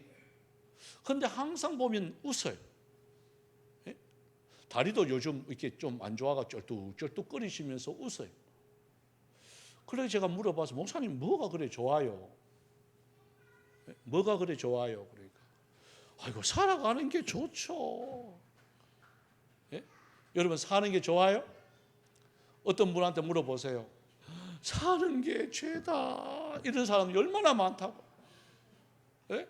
그런데 항상 보면 웃어요. 예? 다리도 요즘 이렇게 좀 안 좋아가 쩔뚝쩔뚝거리시면서 웃어요. 그래서 제가 물어봐서 목사님 뭐가 그래 좋아요? 예? 뭐가 그래 좋아요? 그러니까 아이고 살아가는 게 좋죠. 예? 여러분 사는 게 좋아요? 어떤 분한테 물어보세요. 사는 게 죄다. 이런 사람이 얼마나 많다고. 예?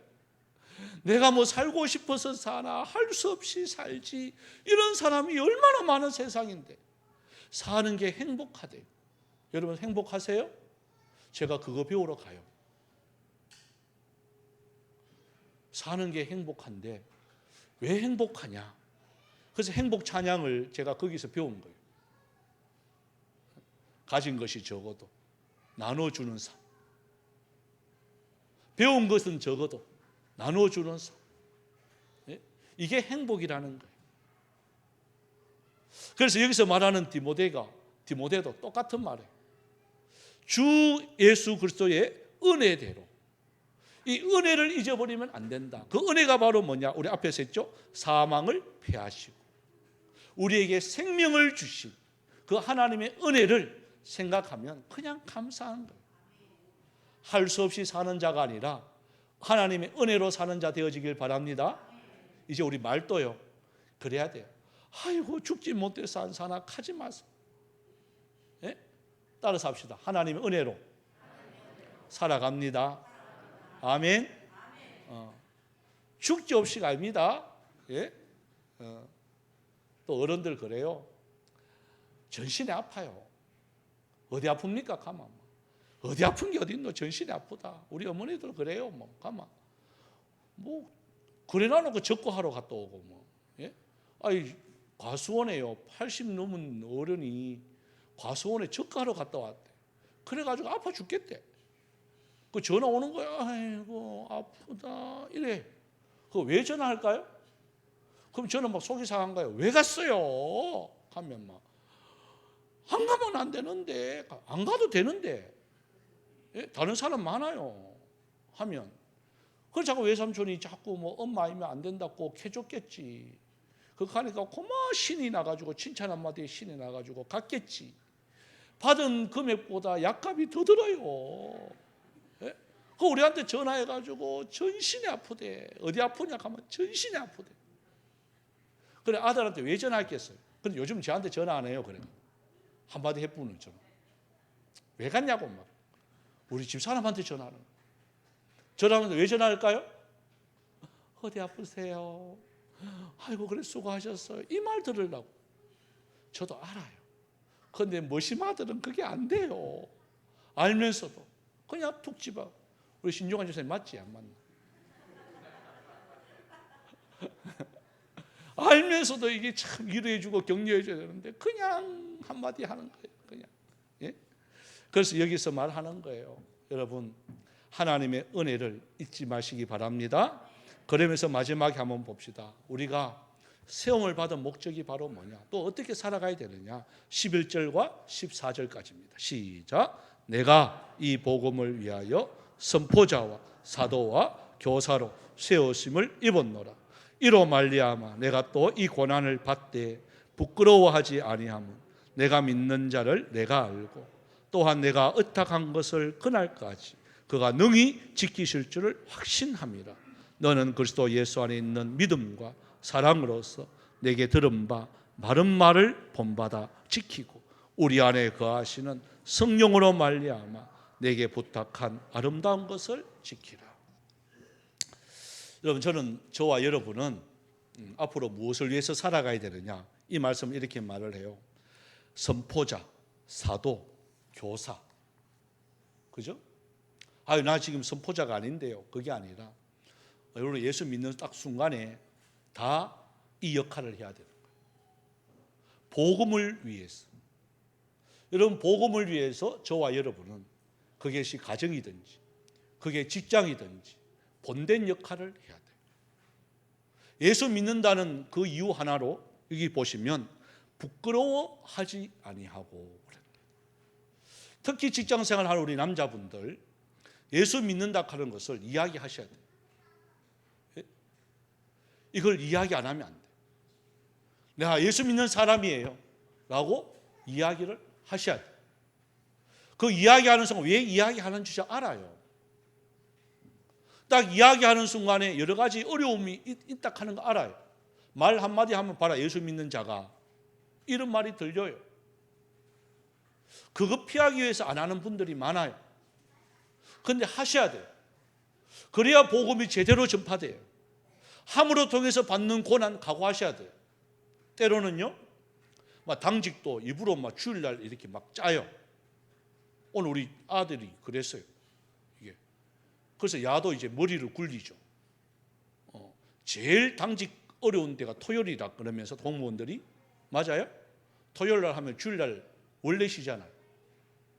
내가 뭐 살고 싶어서 사나 할 수 없이 살지. 이런 사람이 얼마나 많은 세상인데 사는 게 행복하대요. 여러분 행복하세요? 제가 그거 배우러 가요. 사는 게 행복한데 왜 행복하냐? 그래서 행복 찬양을 제가 거기서 배운 거예요. 가진 것이 적어도 나눠주는 삶. 배운 것은 적어도 나눠주는 삶. 이게 행복이라는 거예요. 그래서 여기서 말하는 디모데도 똑같은 말이에요. 주 예수 그리스도의 은혜대로 이 은혜를 잊어버리면 안 된다. 그 은혜가 바로 뭐냐? 우리 앞에서 했죠. 사망을 패하시고 우리에게 생명을 주신 그 하나님의 은혜를 생각하면 그냥 감사한 거예요. 할 수 없이 사는 자가 아니라 하나님의 은혜로 사는 자 되어지길 바랍니다. 이제 우리 말도요 그래야 돼요. 아이고 죽지 못해서 안 사나 하지 마세요. 예? 따라서 합시다. 하나님의 은혜로 살아갑니다. 아멘. 죽지 없이 갑니다. 예? 또 어른들 그래요. 전신이 아파요. 어디 아픕니까? 가만. 어디 아픈 게 어디 있노? 전신이 아프다. 우리 어머니들 그래요. 뭐 가만. 뭐 그래 놔놓고 적고하러 갔다 오고 뭐. 예? 아이 과수원에요. 80 넘은 어른이 과수원에 적고하러 갔다 왔대. 그래가지고 아파 죽겠대. 그 전화 오는 거야. 아이고 아프다 이래. 그 왜 전화할까요? 그럼 저는 막 속이 상한가요? 왜 갔어요? 하면 막 안 가면 안 되는데 안 가도 되는데 예? 다른 사람 많아요 하면 그걸 자꾸 외삼촌이 자꾸 뭐 엄마 아니면 안 된다고 해줬겠지. 그거 하니까 고마 신이 나가지고 칭찬 한마디에 신이 나가지고 갔겠지. 받은 금액보다 약값이 더 들어요. 예? 그 우리한테 전화해가지고 전신이 아프대. 어디 아프냐 하면 전신이 아프대. 그래 아들한테 왜 전화했겠어요? 근데 요즘 저한테 전화 안 해요. 그래 한마디 해보는 전화. 왜 갔냐고 막 우리 집 사람한테 전화하는. 전화하면서 왜 전화할까요? 어디 아프세요? 아이고 그래 수고하셨어요. 이 말 들으려고. 저도 알아요. 그런데 머심 아들은 그게 안 돼요. 알면서도 그냥 툭 집어. 우리 신종환 집사님 맞지? 안 맞나? 알면서도 이게 참 위로해주고 격려해줘야 되는데 그냥 한마디 하는 거예요. 그냥. 예? 그래서 여기서 말하는 거예요. 여러분 하나님의 은혜를 잊지 마시기 바랍니다. 그러면서 마지막에 한번 봅시다. 우리가 세움을 받은 목적이 바로 뭐냐? 또 어떻게 살아가야 되느냐? 11절과 14절까지입니다. 시작. 내가 이 복음을 위하여 선포자와 사도와 교사로 세우심을 입었노라. 이로 말미암아 내가 또 이 고난을 받되 부끄러워하지 아니함은 내가 믿는 자를 내가 알고 또한 내가 의탁한 것을 그날까지 그가 능히 지키실 줄을 확신함이라. 너는 그리스도 예수 안에 있는 믿음과 사랑으로서 내게 들은 바 바른 말을 본받아 지키고 우리 안에 거하시는 성령으로 말미암아 내게 부탁한 아름다운 것을 지키라. 여러분 저는 저와 여러분은 앞으로 무엇을 위해서 살아가야 되느냐 이 말씀을 이렇게 말을 해요. 선포자, 사도, 교사. 그죠? 나 지금 선포자가 아닌데요. 그게 아니라 여러분 예수 믿는 딱 순간에 다 이 역할을 해야 되는 거예요. 복음을 위해서. 여러분, 복음을 위해서 저와 여러분은 그것이 가정이든지 그게 직장이든지 본된 역할을 해야 돼요. 예수 믿는다는 그 이유 하나로 여기 보시면 부끄러워하지 아니하고, 특히 직장생활 하는 우리 남자분들 예수 믿는다 하는 것을 이야기하셔야 돼요. 이걸 이야기 안 하면 안 돼요. 내가 예수 믿는 사람이에요 라고 이야기를 하셔야 돼요. 그 이야기하는 순간 왜 이야기하는지 알아요. 딱 이야기하는 순간에 여러 가지 어려움이 있다 하는 거 알아요. 말 한마디 하면 봐라, 예수 믿는 자가, 이런 말이 들려요. 그거 피하기 위해서 안 하는 분들이 많아요. 그런데 하셔야 돼요. 그래야 복음이 제대로 전파돼요. 함으로 통해서 받는 고난 각오하셔야 돼요. 때로는요, 막 당직도 일부러 막 주일날 이렇게 막 짜요. 오늘 우리 아들이 그랬어요. 이게 그래서 야도 이제 머리를 굴리죠. 제일 당직 어려운 데가 토요일이라 그러면서 공무원들이, 맞아요? 토요일날 하면 주일날 원래 쉬잖아요.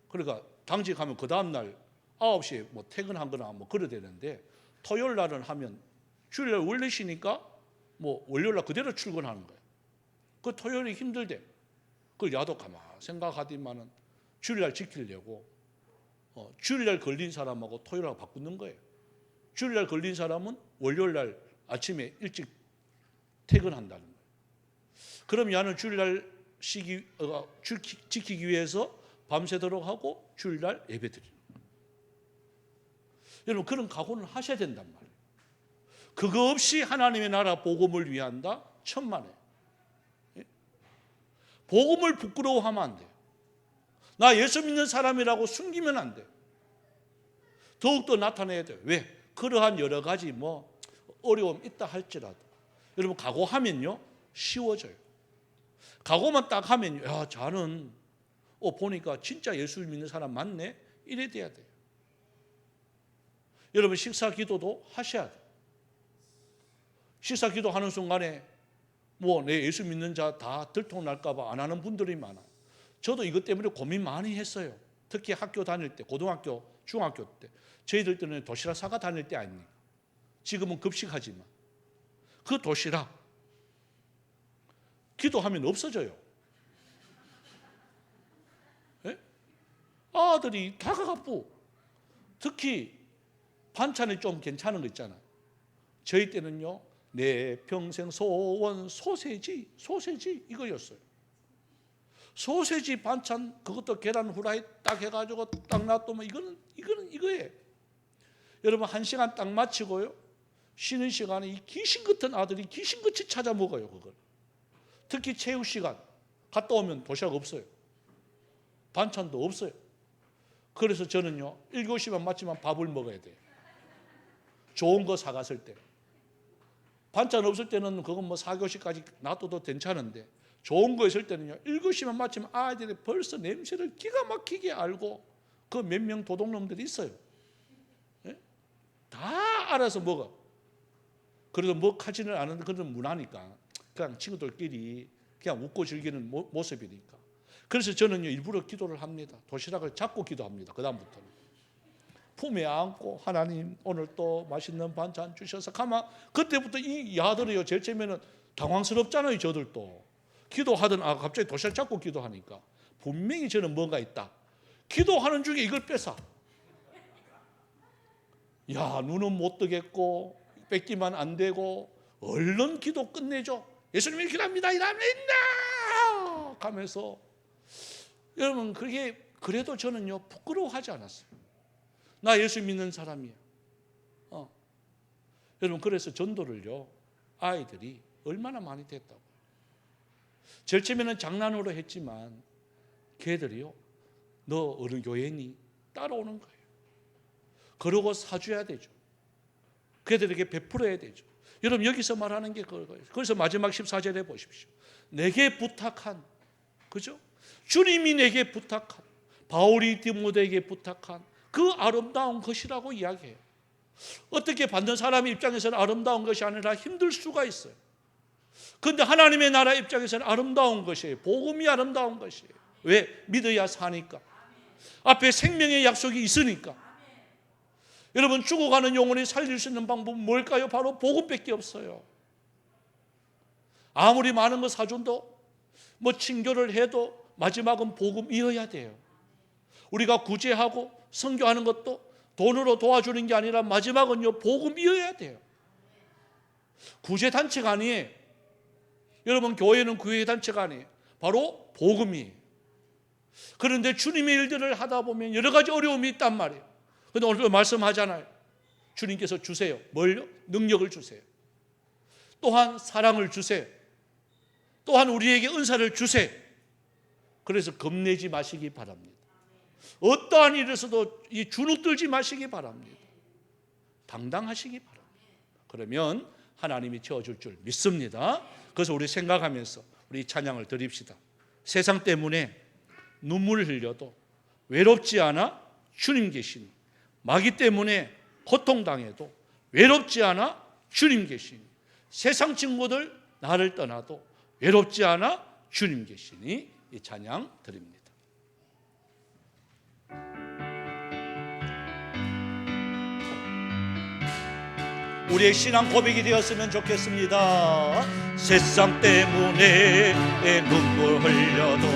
그러니까 당직하면 그 다음날 9시에 뭐 퇴근하거나 뭐 그래야 되는데, 토요일날은 하면 주일날 원래 쉬니까 뭐 월요일날 그대로 출근하는 거예요. 그 토요일이 힘들대. 그 야도 가만 생각하더만은 주일날 지키려고 주일날 걸린 사람하고 토요일하고 바꾸는 거예요. 주일날 걸린 사람은 월요일날 아침에 일찍 퇴근한다는 거예요. 그럼 야는 주일날 지키기 위해서 밤새도록 하고 주일날 예배 드리는 거예요. 여러분, 그런 각오는 하셔야 된단 말이에요. 그거 없이 하나님의 나라 복음을 위한다? 천만에. 복음을 부끄러워하면 안 돼요. 나 예수 믿는 사람이라고 숨기면 안 돼요. 더욱더 나타내야 돼요. 왜? 그러한 여러 가지 뭐 어려움 있다 할지라도 여러분, 각오하면요 쉬워져요. 각오만 딱 하면요, 야, 저는 보니까 진짜 예수 믿는 사람 맞네, 이래 돼야 돼요. 여러분, 식사 기도도 하셔야 돼요. 식사 기도하는 순간에 뭐 내 예수 믿는 자 다 들통날까 봐 안 하는 분들이 많아요. 저도 이것 때문에 고민 많이 했어요. 특히 학교 다닐 때, 고등학교, 중학교 때. 저희들 때는 도시락 사가 다닐 때 아닙니까? 지금은 급식하지만 그 도시락 기도하면 없어져요. 예? 아들이 다 가갖고, 특히 반찬이 좀 괜찮은 거 있잖아요. 저희 때는요, 내 평생 소원 소세지 이거였어요. 소세지 반찬, 그것도 계란 후라이 딱 해가지고 딱 놔두면 이거는 이거예요. 여러분, 1시간 딱 마치고요, 쉬는 시간에 이 귀신 같은 아들이 귀신같이 찾아 먹어요. 그걸. 특히 체육 시간 갔다 오면 도시락 없어요. 반찬도 없어요. 그래서 저는요, 1교시만 마치면 밥을 먹어야 돼요. 좋은 거 사갔을 때. 반찬 없을 때는 그건 뭐 4교시까지 놔둬도 괜찮은데, 좋은 거 있을 때는요, 1교시만 마치면 아이들이 벌써 냄새를 기가 막히게 알고, 그 몇 명 도둑놈들이 있어요. 예? 다 알아서 먹어. 그래도 먹하지는 않은 그런 문화니까 그냥 친구들끼리 그냥 웃고 즐기는 모습이니까. 그래서 저는요, 일부러 기도를 합니다. 도시락을 잡고 기도합니다. 그 다음부터는 품에 안고, 하나님 오늘 또 맛있는 반찬 주셔서 가만. 그때부터 이 야들이요, 제일 처음에는 당황스럽잖아요. 저들도 기도하던 갑자기 도시락 잡고 기도하니까 분명히 저는 뭔가 있다. 기도하는 중에 이걸 뺏어. 야, 눈은 못 뜨겠고 뺏기만 안 되고 얼른 기도 끝내죠. 예수님이 기도합니다. 이랍니다 가면서. 여러분, 그게 그래도 저는요 부끄러워하지 않았어요. 나 예수 믿는 사람이야. 여러분, 그래서 전도를요, 아이들이 얼마나 많이 됐다고. 제일 처음에는 장난으로 했지만 걔들이요, 너 어느 교회니? 따라오는 거예요. 그러고 사줘야 되죠. 그들에게 베풀어야 되죠. 여러분, 여기서 말하는 게 그거예요. 그래서 마지막 14절에 보십시오. 내게 부탁한, 그죠? 주님이 내게 부탁한, 바울이 디모데에게 부탁한 그 아름다운 것이라고 이야기해요. 어떻게 받는 사람의 입장에서는 아름다운 것이 아니라 힘들 수가 있어요. 그런데 하나님의 나라 입장에서는 아름다운 것이에요. 복음이 아름다운 것이에요. 왜? 믿어야 사니까. 앞에 생명의 약속이 있으니까. 여러분, 죽어가는 영혼이 살릴 수 있는 방법은 뭘까요? 바로 복음밖에 없어요. 아무리 많은 거 사준도, 뭐 친교를 해도 마지막은 복음이어야 돼요. 우리가 구제하고 선교하는 것도 돈으로 도와주는 게 아니라 마지막은요, 복음이어야 돼요. 구제단체가 아니에요. 여러분, 교회는 구제단체가 아니에요. 바로 복음이에요. 그런데 주님의 일들을 하다 보면 여러 가지 어려움이 있단 말이에요. 그런데 오늘 말씀하잖아요. 주님께서 주세요. 뭘요? 능력을 주세요. 또한 사랑을 주세요. 또한 우리에게 은사를 주세요. 그래서 겁내지 마시기 바랍니다. 어떠한 일에서도 이 주눅들지 마시기 바랍니다. 당당하시기 바랍니다. 그러면 하나님이 채워줄 줄 믿습니다. 그래서 우리 생각하면서 우리 찬양을 드립시다. 세상 때문에 눈물을 흘려도 외롭지 않아 주님 계시니, 마귀 때문에 고통당해도 외롭지 않아 주님 계시니, 세상 친구들 나를 떠나도 외롭지 않아 주님 계시니, 이 찬양 드립니다. 우리의 신앙 고백이 되었으면 좋겠습니다. 세상 때문에 눈물 흘려도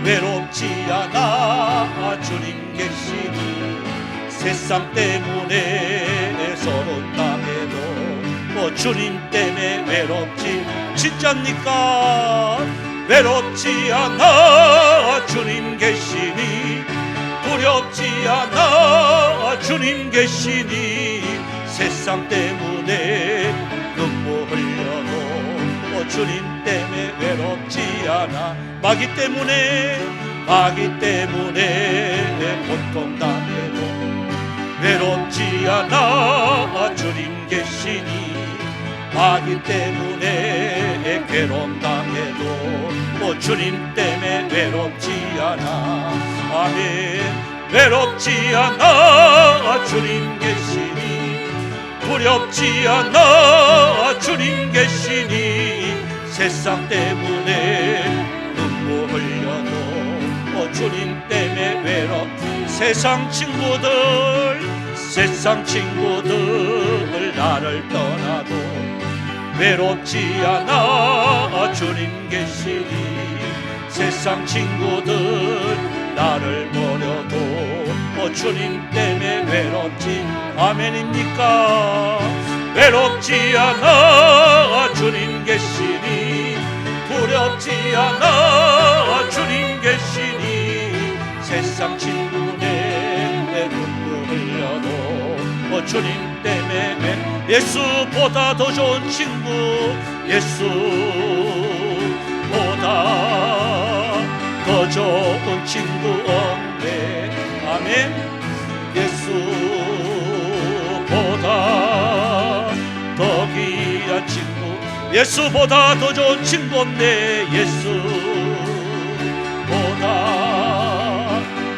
외롭지 않아 주님 계시니, 세상 때문에 서로 당해도 주님 때문에 외롭지, 진짜입니까? 외롭지 않아 주님 계시니, 두렵지 않아 주님 계시니, 세상 때문에 눈물 흘려도 주님 때문에 외롭지 않아, 마귀 때문에 고통당해도 외롭지 않아 주님 계시니, 마귀 때문에 괴로움당해도 주님 때문에 외롭지 않아. 아멘. 외롭지 않아 주님 계시니, 두렵지 않아 주님 계시니, 세상 때문에 눈물 흘려도 주님 때문에 외롭지, 세상 친구들 나를 떠나도 외롭지 않아 주님 계시니, 세상 친구들 나를 버려도 주님 때문에 외롭지, 아멘입니까? 외롭지 않아 주님 계시니, 두렵지 않아 주님 계시니, 세상 친구네 눈물 흘려도 주님 때문에, 예수보다 더 좋은 친구, 예수보다 더 좋은 친구 없네. 아멘. 예수보다 더 귀한 친구, 예수보다 더 좋은 친구 없네. 예수보다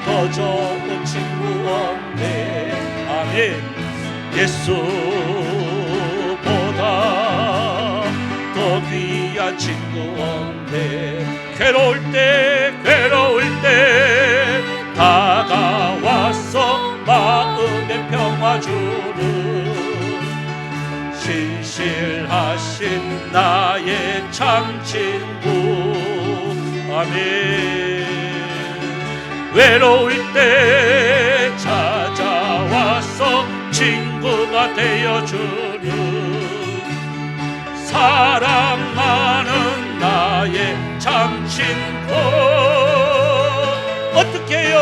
더 좋은 친구 없네. 아멘. 예수보다 더 귀한 친구 없네. 괴로울 때 다가와서 마음의 평화 주는 신실하신 나의 참 친구. 아멘. 외로울 때 찾아와서 친구가 되어주는 사랑 많은 나의 참 친구. 어떻게 해요?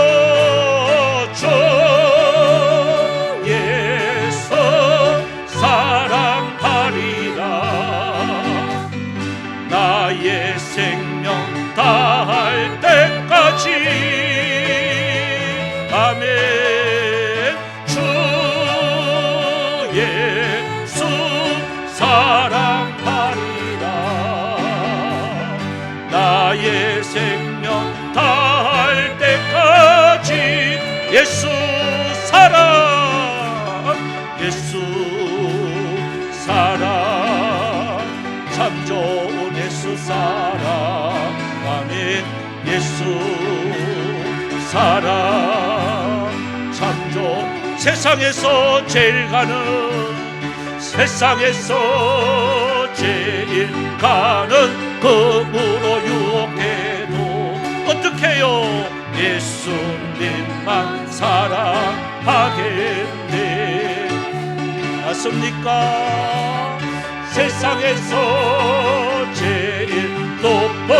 주 예수 사랑하리라. 나의 생명 다할 때까지. 아멘. 주 예수 사랑하리라. 나의 생명 다할 때까지. 예수 사랑, 예수 사랑. 참 좋은 예수 사랑하는 예수 사랑 참 좋은 세상에서 제일 가는 금으로 유혹해도 어떡해요 예수님만 사랑하겠네 맞습니까? 세상에서 제일 높은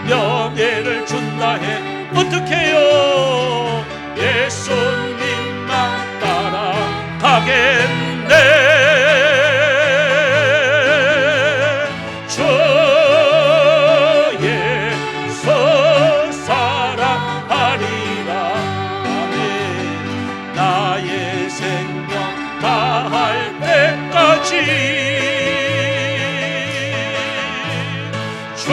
명예를 준다 해 어떡해요 예수님만 따라가겠네 주 예수 사랑하리라 아멘 나의 생명 다할 때까지 주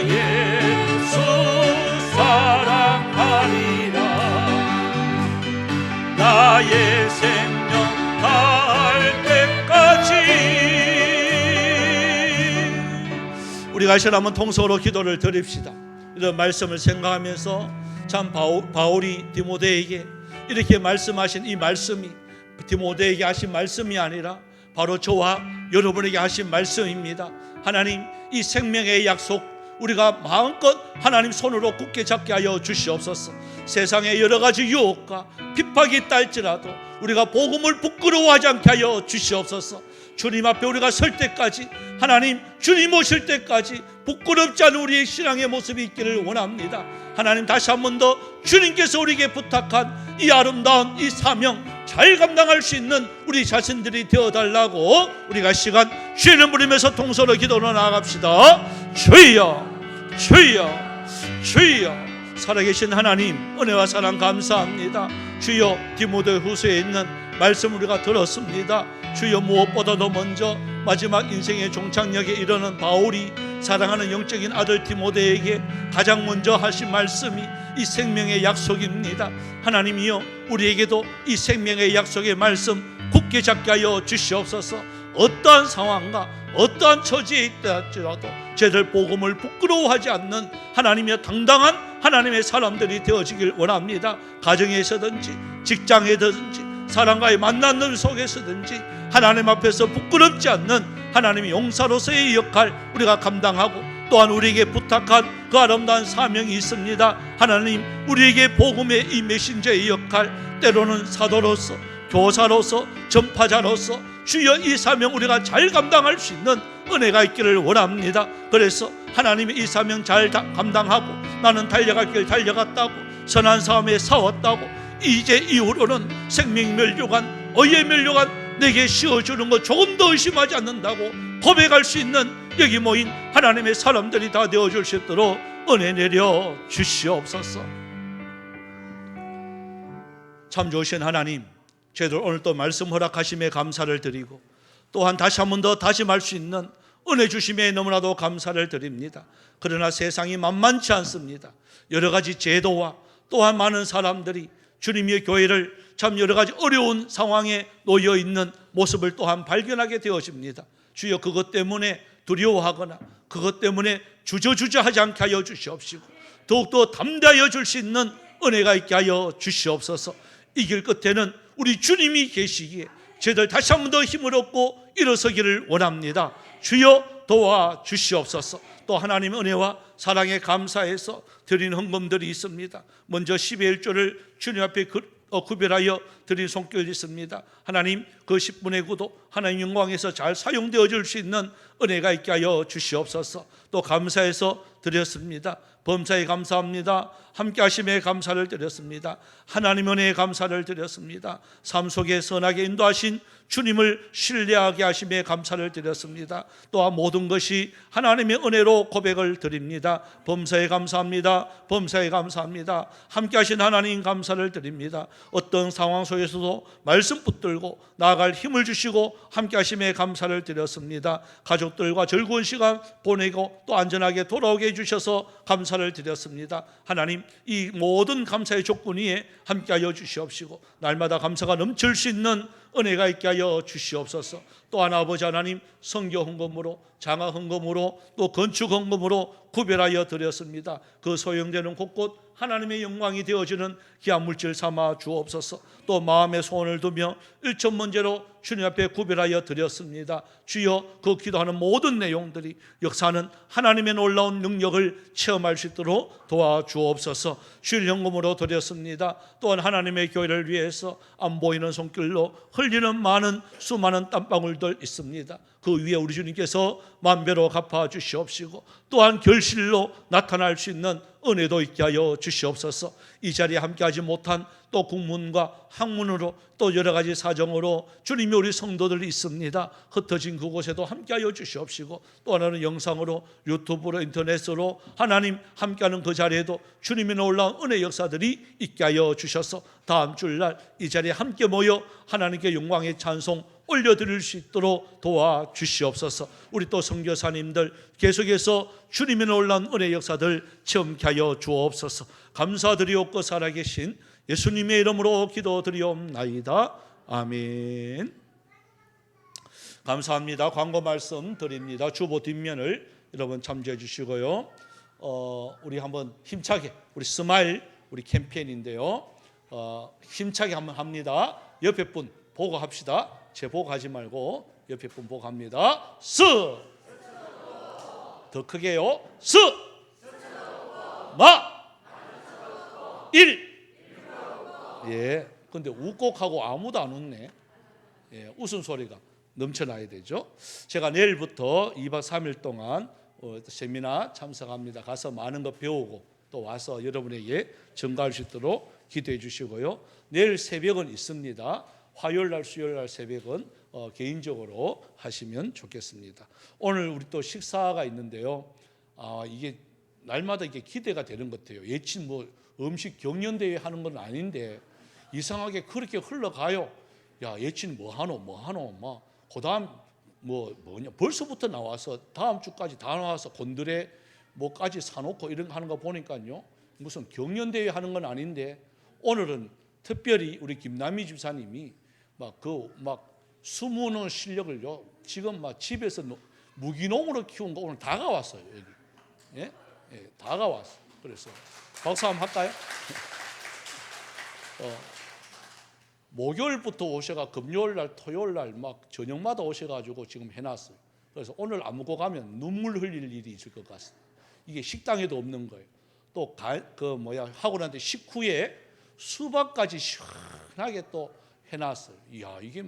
예수 사랑하리라 나의 생명 다할 때까지 우리가 다시 한번 통성으로 기도를 드립시다. 이런 말씀을 생각하면서 참 바울이 디모데에게 이렇게 말씀하신 이 말씀이 디모데에게 하신 말씀이 아니라 바로 저와 여러분에게 하신 말씀입니다. 하나님 이 생명의 약속 우리가 마음껏 하나님 손으로 굳게 잡게 하여 주시옵소서. 세상의 여러 가지 유혹과 핍박이 있다 할지라도 우리가 복음을 부끄러워하지 않게 하여 주시옵소서. 주님 앞에 우리가 설 때까지 하나님 주님 오실 때까지 부끄럽지 않은 우리의 신앙의 모습이 있기를 원합니다. 하나님 다시 한 번 더 주님께서 우리에게 부탁한 이 아름다운 이 사명 잘 감당할 수 있는 우리 자신들이 되어달라고 우리가 시간 쉬는 부르면서 통서로 기도로 나아갑시다. 주여 주여 주여 살아계신 하나님 은혜와 사랑 감사합니다. 주여 디모데후서에 있는 말씀 우리가 들었습니다. 주여 무엇보다도 먼저 마지막 인생의 종착역에 이르는 바울이 사랑하는 영적인 아들 디모데에게 가장 먼저 하신 말씀이 이 생명의 약속입니다. 하나님이여 우리에게도 이 생명의 약속의 말씀 굳게 잡게 하여 주시옵소서. 어떠한 상황과 어떠한 처지에 있다 할지라도 저희들 복음을 부끄러워하지 않는 하나님의 당당한 하나님의 사람들이 되어지길 원합니다. 가정에서든지 직장에든지 사람과의 만남들 속에서든지 하나님 앞에서 부끄럽지 않는 하나님의 용사로서의 역할 우리가 감당하고 또한 우리에게 부탁한 그 아름다운 사명이 있습니다. 하나님 우리에게 복음의 이 메신저의 역할 때로는 사도로서 교사로서 전파자로서 주여 이 사명 우리가 잘 감당할 수 있는 은혜가 있기를 원합니다. 그래서 하나님의 이 사명 잘 감당하고 나는 달려갈 길 달려갔다고 선한 싸움에 싸웠다고 이제 이후로는 생명 멸류관 어의 멸류관 내게 씌워주는 것 조금 더 의심하지 않는다고 고백할 수 있는 여기 모인 하나님의 사람들이 다 되어줄 수 있도록 은혜 내려 주시옵소서. 참 좋으신 하나님 저희들 오늘 또 말씀 허락하심에 감사를 드리고 또한 다시 한 번 더 다짐할 수 있는 은혜 주심에 너무나도 감사를 드립니다. 그러나 세상이 만만치 않습니다. 여러 가지 제도와 또한 많은 사람들이 주님의 교회를 참 여러 가지 어려운 상황에 놓여 있는 모습을 또한 발견하게 되어집니다. 주여 그것 때문에 두려워하거나 그것 때문에 주저주저하지 않게 하여 주시옵시고 더욱더 담대하여 줄 수 있는 은혜가 있게 하여 주시옵소서. 이 길 끝에는 우리 주님이 계시기에 저희들 다시 한 번 더 힘을 얻고 일어서기를 원합니다. 주여 도와 주시옵소서. 또 하나님의 은혜와 사랑에 감사해서 드린 헌금들이 있습니다. 먼저 12의 1조를 주님 앞에 구별하여 드린 손길이 있습니다. 하나님 그 10분의 9도 하나님 영광에서 잘 사용되어질 수 있는 은혜가 있게 하여 주시옵소서. 또 감사해서 드렸습니다. 범사에 감사합니다. 함께 하심에 감사를 드렸습니다. 하나님 은혜에 감사를 드렸습니다. 삶 속에 선하게 인도하신 주님을 신뢰하게 하심에 감사를 드렸습니다. 또한 모든 것이 하나님의 은혜로 고백을 드립니다. 범사에 감사합니다. 범사에 감사합니다. 함께 하신 하나님 감사를 드립니다. 어떤 상황 속에 속에서도 말씀 붙들고 나아갈 힘을 주시고 함께 하심에 감사를 드렸습니다. 가족들과 즐거운 시간 보내고 또 안전하게 돌아오게 해주셔서 감사를 드렸습니다. 하나님, 이 모든 감사의 조건 위에 함께하여 주시옵시고 날마다 감사가 넘칠 수 있는 은혜가 있게 하여 주시옵소서. 또한 아버지 하나님, 선교 헌금으로, 장화 헌금으로, 또 건축 헌금으로 구별하여 드렸습니다. 그 소용되는 곳곳 하나님의 영광이 되어지는 귀한 물질 삼아 주옵소서. 또 마음의 소원을 두며 일천 번제로 주님 앞에 구별하여 드렸습니다. 주여, 그 기도하는 모든 내용들이 역사하는 하나님의 놀라운 능력을 체험할 수 있도록 도와주옵소서. 주일 헌금으로 드렸습니다. 또한 하나님의 교회를 위해서 안 보이는 손길로 흘리는 수많은 땀방울들 있습니다. 그 위에 우리 주님께서 만배로 갚아 주시옵시고 또한 결실로 나타날 수 있는 은혜도 있게 하여 주시옵소서. 이 자리에 함께하지 못한 또 국문과 학문으로 또 여러 가지 사정으로 주님이 우리 성도들이 있습니다. 흩어진 그곳에도 함께하여 주시옵시고 또 하나는 영상으로, 유튜브로, 인터넷으로 하나님 함께하는 그 자리에도 주님의 놀라운 은혜 역사들이 있게 하여 주셔서 다음 주일날 이 자리에 함께 모여 하나님께 영광의 찬송 올려드릴 수 있도록 도와주시옵소서. 우리 또 선교사님들 계속해서 주님의 놀라운 은혜 역사들 체험케 하여 주옵소서. 감사드리옵고 살아계신 예수님의 이름으로 기도드리옵나이다. 아멘. 감사합니다. 광고 말씀 드립니다. 주보 뒷면을 여러분 참조해 주시고요. 우리 한번 힘차게, 우리 스마일 우리 캠페인인데요. 힘차게 한번 합니다. 옆에 분 보고 합시다. 제 보고 하지 말고 옆에 분 보고 합니다. 스! 더 크게요. 스! 마! 일! 예, 근데 우곡하고 아무도 안 웃네. 예, 웃음소리가 넘쳐나야 되죠. 제가 내일부터 2박 3일 동안 세미나 참석합니다. 가서 많은 거 배우고 또 와서 여러분에게 전가할 수 있도록 기도해 주시고요. 내일 새벽은 있습니다. 화요일날, 수요일날 새벽은 개인적으로 하시면 좋겠습니다. 오늘 우리 또 식사가 있는데요. 이게 날마다 이게 기대가 되는 것 같아요. 예친 음식 경연대회 하는 건 아닌데 이상하게 그렇게 흘러가요. 야, 예친 뭐 하노 막 그다음 뭐냐 벌써부터 나와서 다음 주까지 다 나와서 곤드레 뭐까지 사놓고 이런 거 하는 거 보니까요. 무슨 경연대회 하는 건 아닌데 오늘은 특별히 우리 김남희 집사님이 숨은 실력을요 지금 집에서 무기농으로 키운 거 오늘 다 가왔어요. 여기. 예? 예, 다 가왔어. 그래서 박수 한번 할까요? 목요일부터 오셔가 금요일날, 토요일날 저녁마다 오셔가지고 지금 해놨어요. 그래서 오늘 안 먹고 가면 눈물 흘릴 일이 있을 것 같습니다. 이게 식당에도 없는 거예요. 또 하고 난 뒤 식후에 수박까지 시원하게 또 해놨어요. 이야, 이게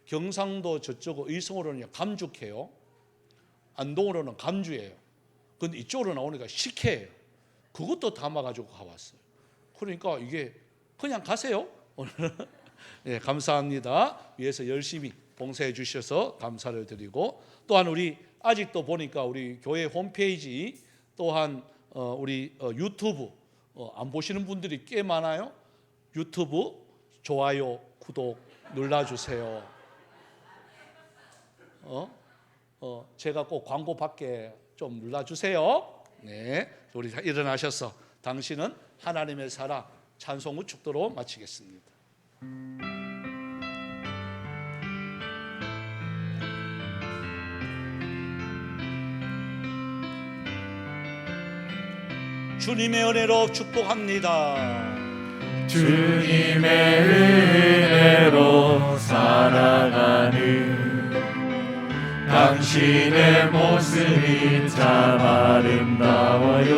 경상도 저쪽 의성으로는 감죽해요. 안동으로는 감주예요. 근데 이쪽으로 나오니까 식혜예요. 그것도 담아가지고 가왔어요. 그러니까 이게 그냥 가세요. 오늘 네, 감사합니다. 위에서 열심히 봉사해 주셔서 감사를 드리고 또한 우리 아직도 보니까 우리 교회 홈페이지 또한 우리 유튜브 안 보시는 분들이 꽤 많아요. 유튜브 좋아요, 구독 눌러주세요. 제가 꼭 광고 받게 좀 눌러주세요. 네, 우리 일어나셔서 당신은 하나님의 사랑 찬송 후 축도로 마치겠습니다. 주님의 은혜로 축복합니다. 주님의 은혜로 살아가는 당신의 모습이 참 아름다워요.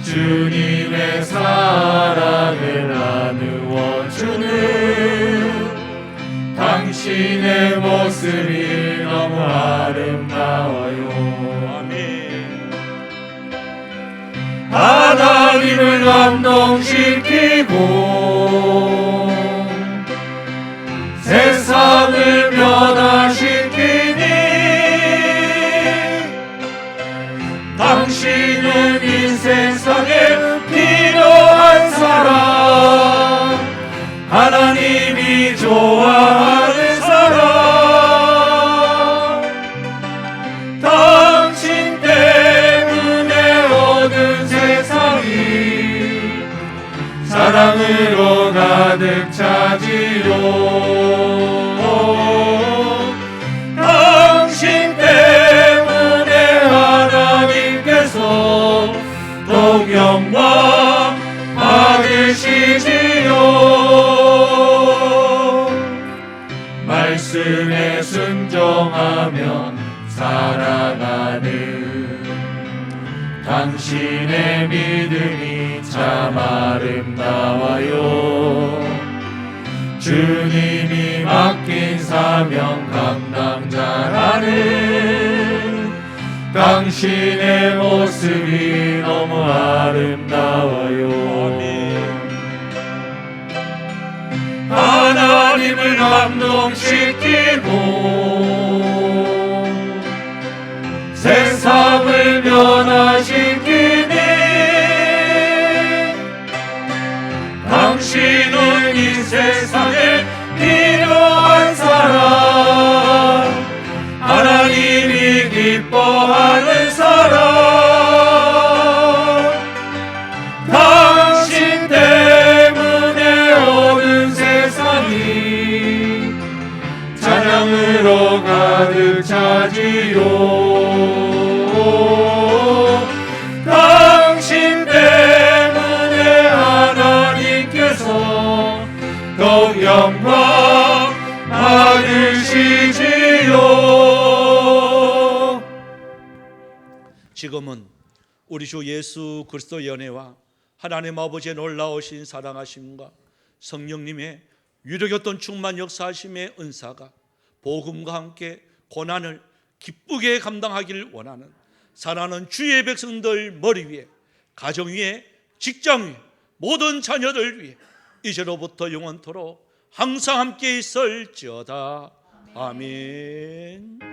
주님의 사랑을 나누어 주는 당신의 모습이 너무 아름다워요. 아멘. 하나님을 감동시키고 세상을 변화시키니 당신은 이 세상에 필요한 사람 말씀에 순종하며 살아가는 당신의 믿음이 참 아름다워요. 주님이 맡긴 사명 감당자라는 당신의 모습이 너무 아름다워요. 하나님을 감동시키고 세상을 변화시키니 당신은 이 세상에 필요한 사람, 하나님이 기뻐하는 사람, 당신 때문에 온 세상이 찬양으로 가득 차지요. 당신 때문에 하나님께서 더욱 영광 받으시지요. 지금은 우리 주 예수 그리스도의 연애와 하나님 아버지의 놀라우신 사랑하심과 성령님의 유력했던 충만 역사하심의 은사가 복음과 함께 고난을 기쁘게 감당하기를 원하는 사랑하는 주의 백성들 머리 위에, 가정 위에, 직장 위에, 모든 자녀들 위에 이제로부터 영원토록 항상 함께 있을지어다. 아멘.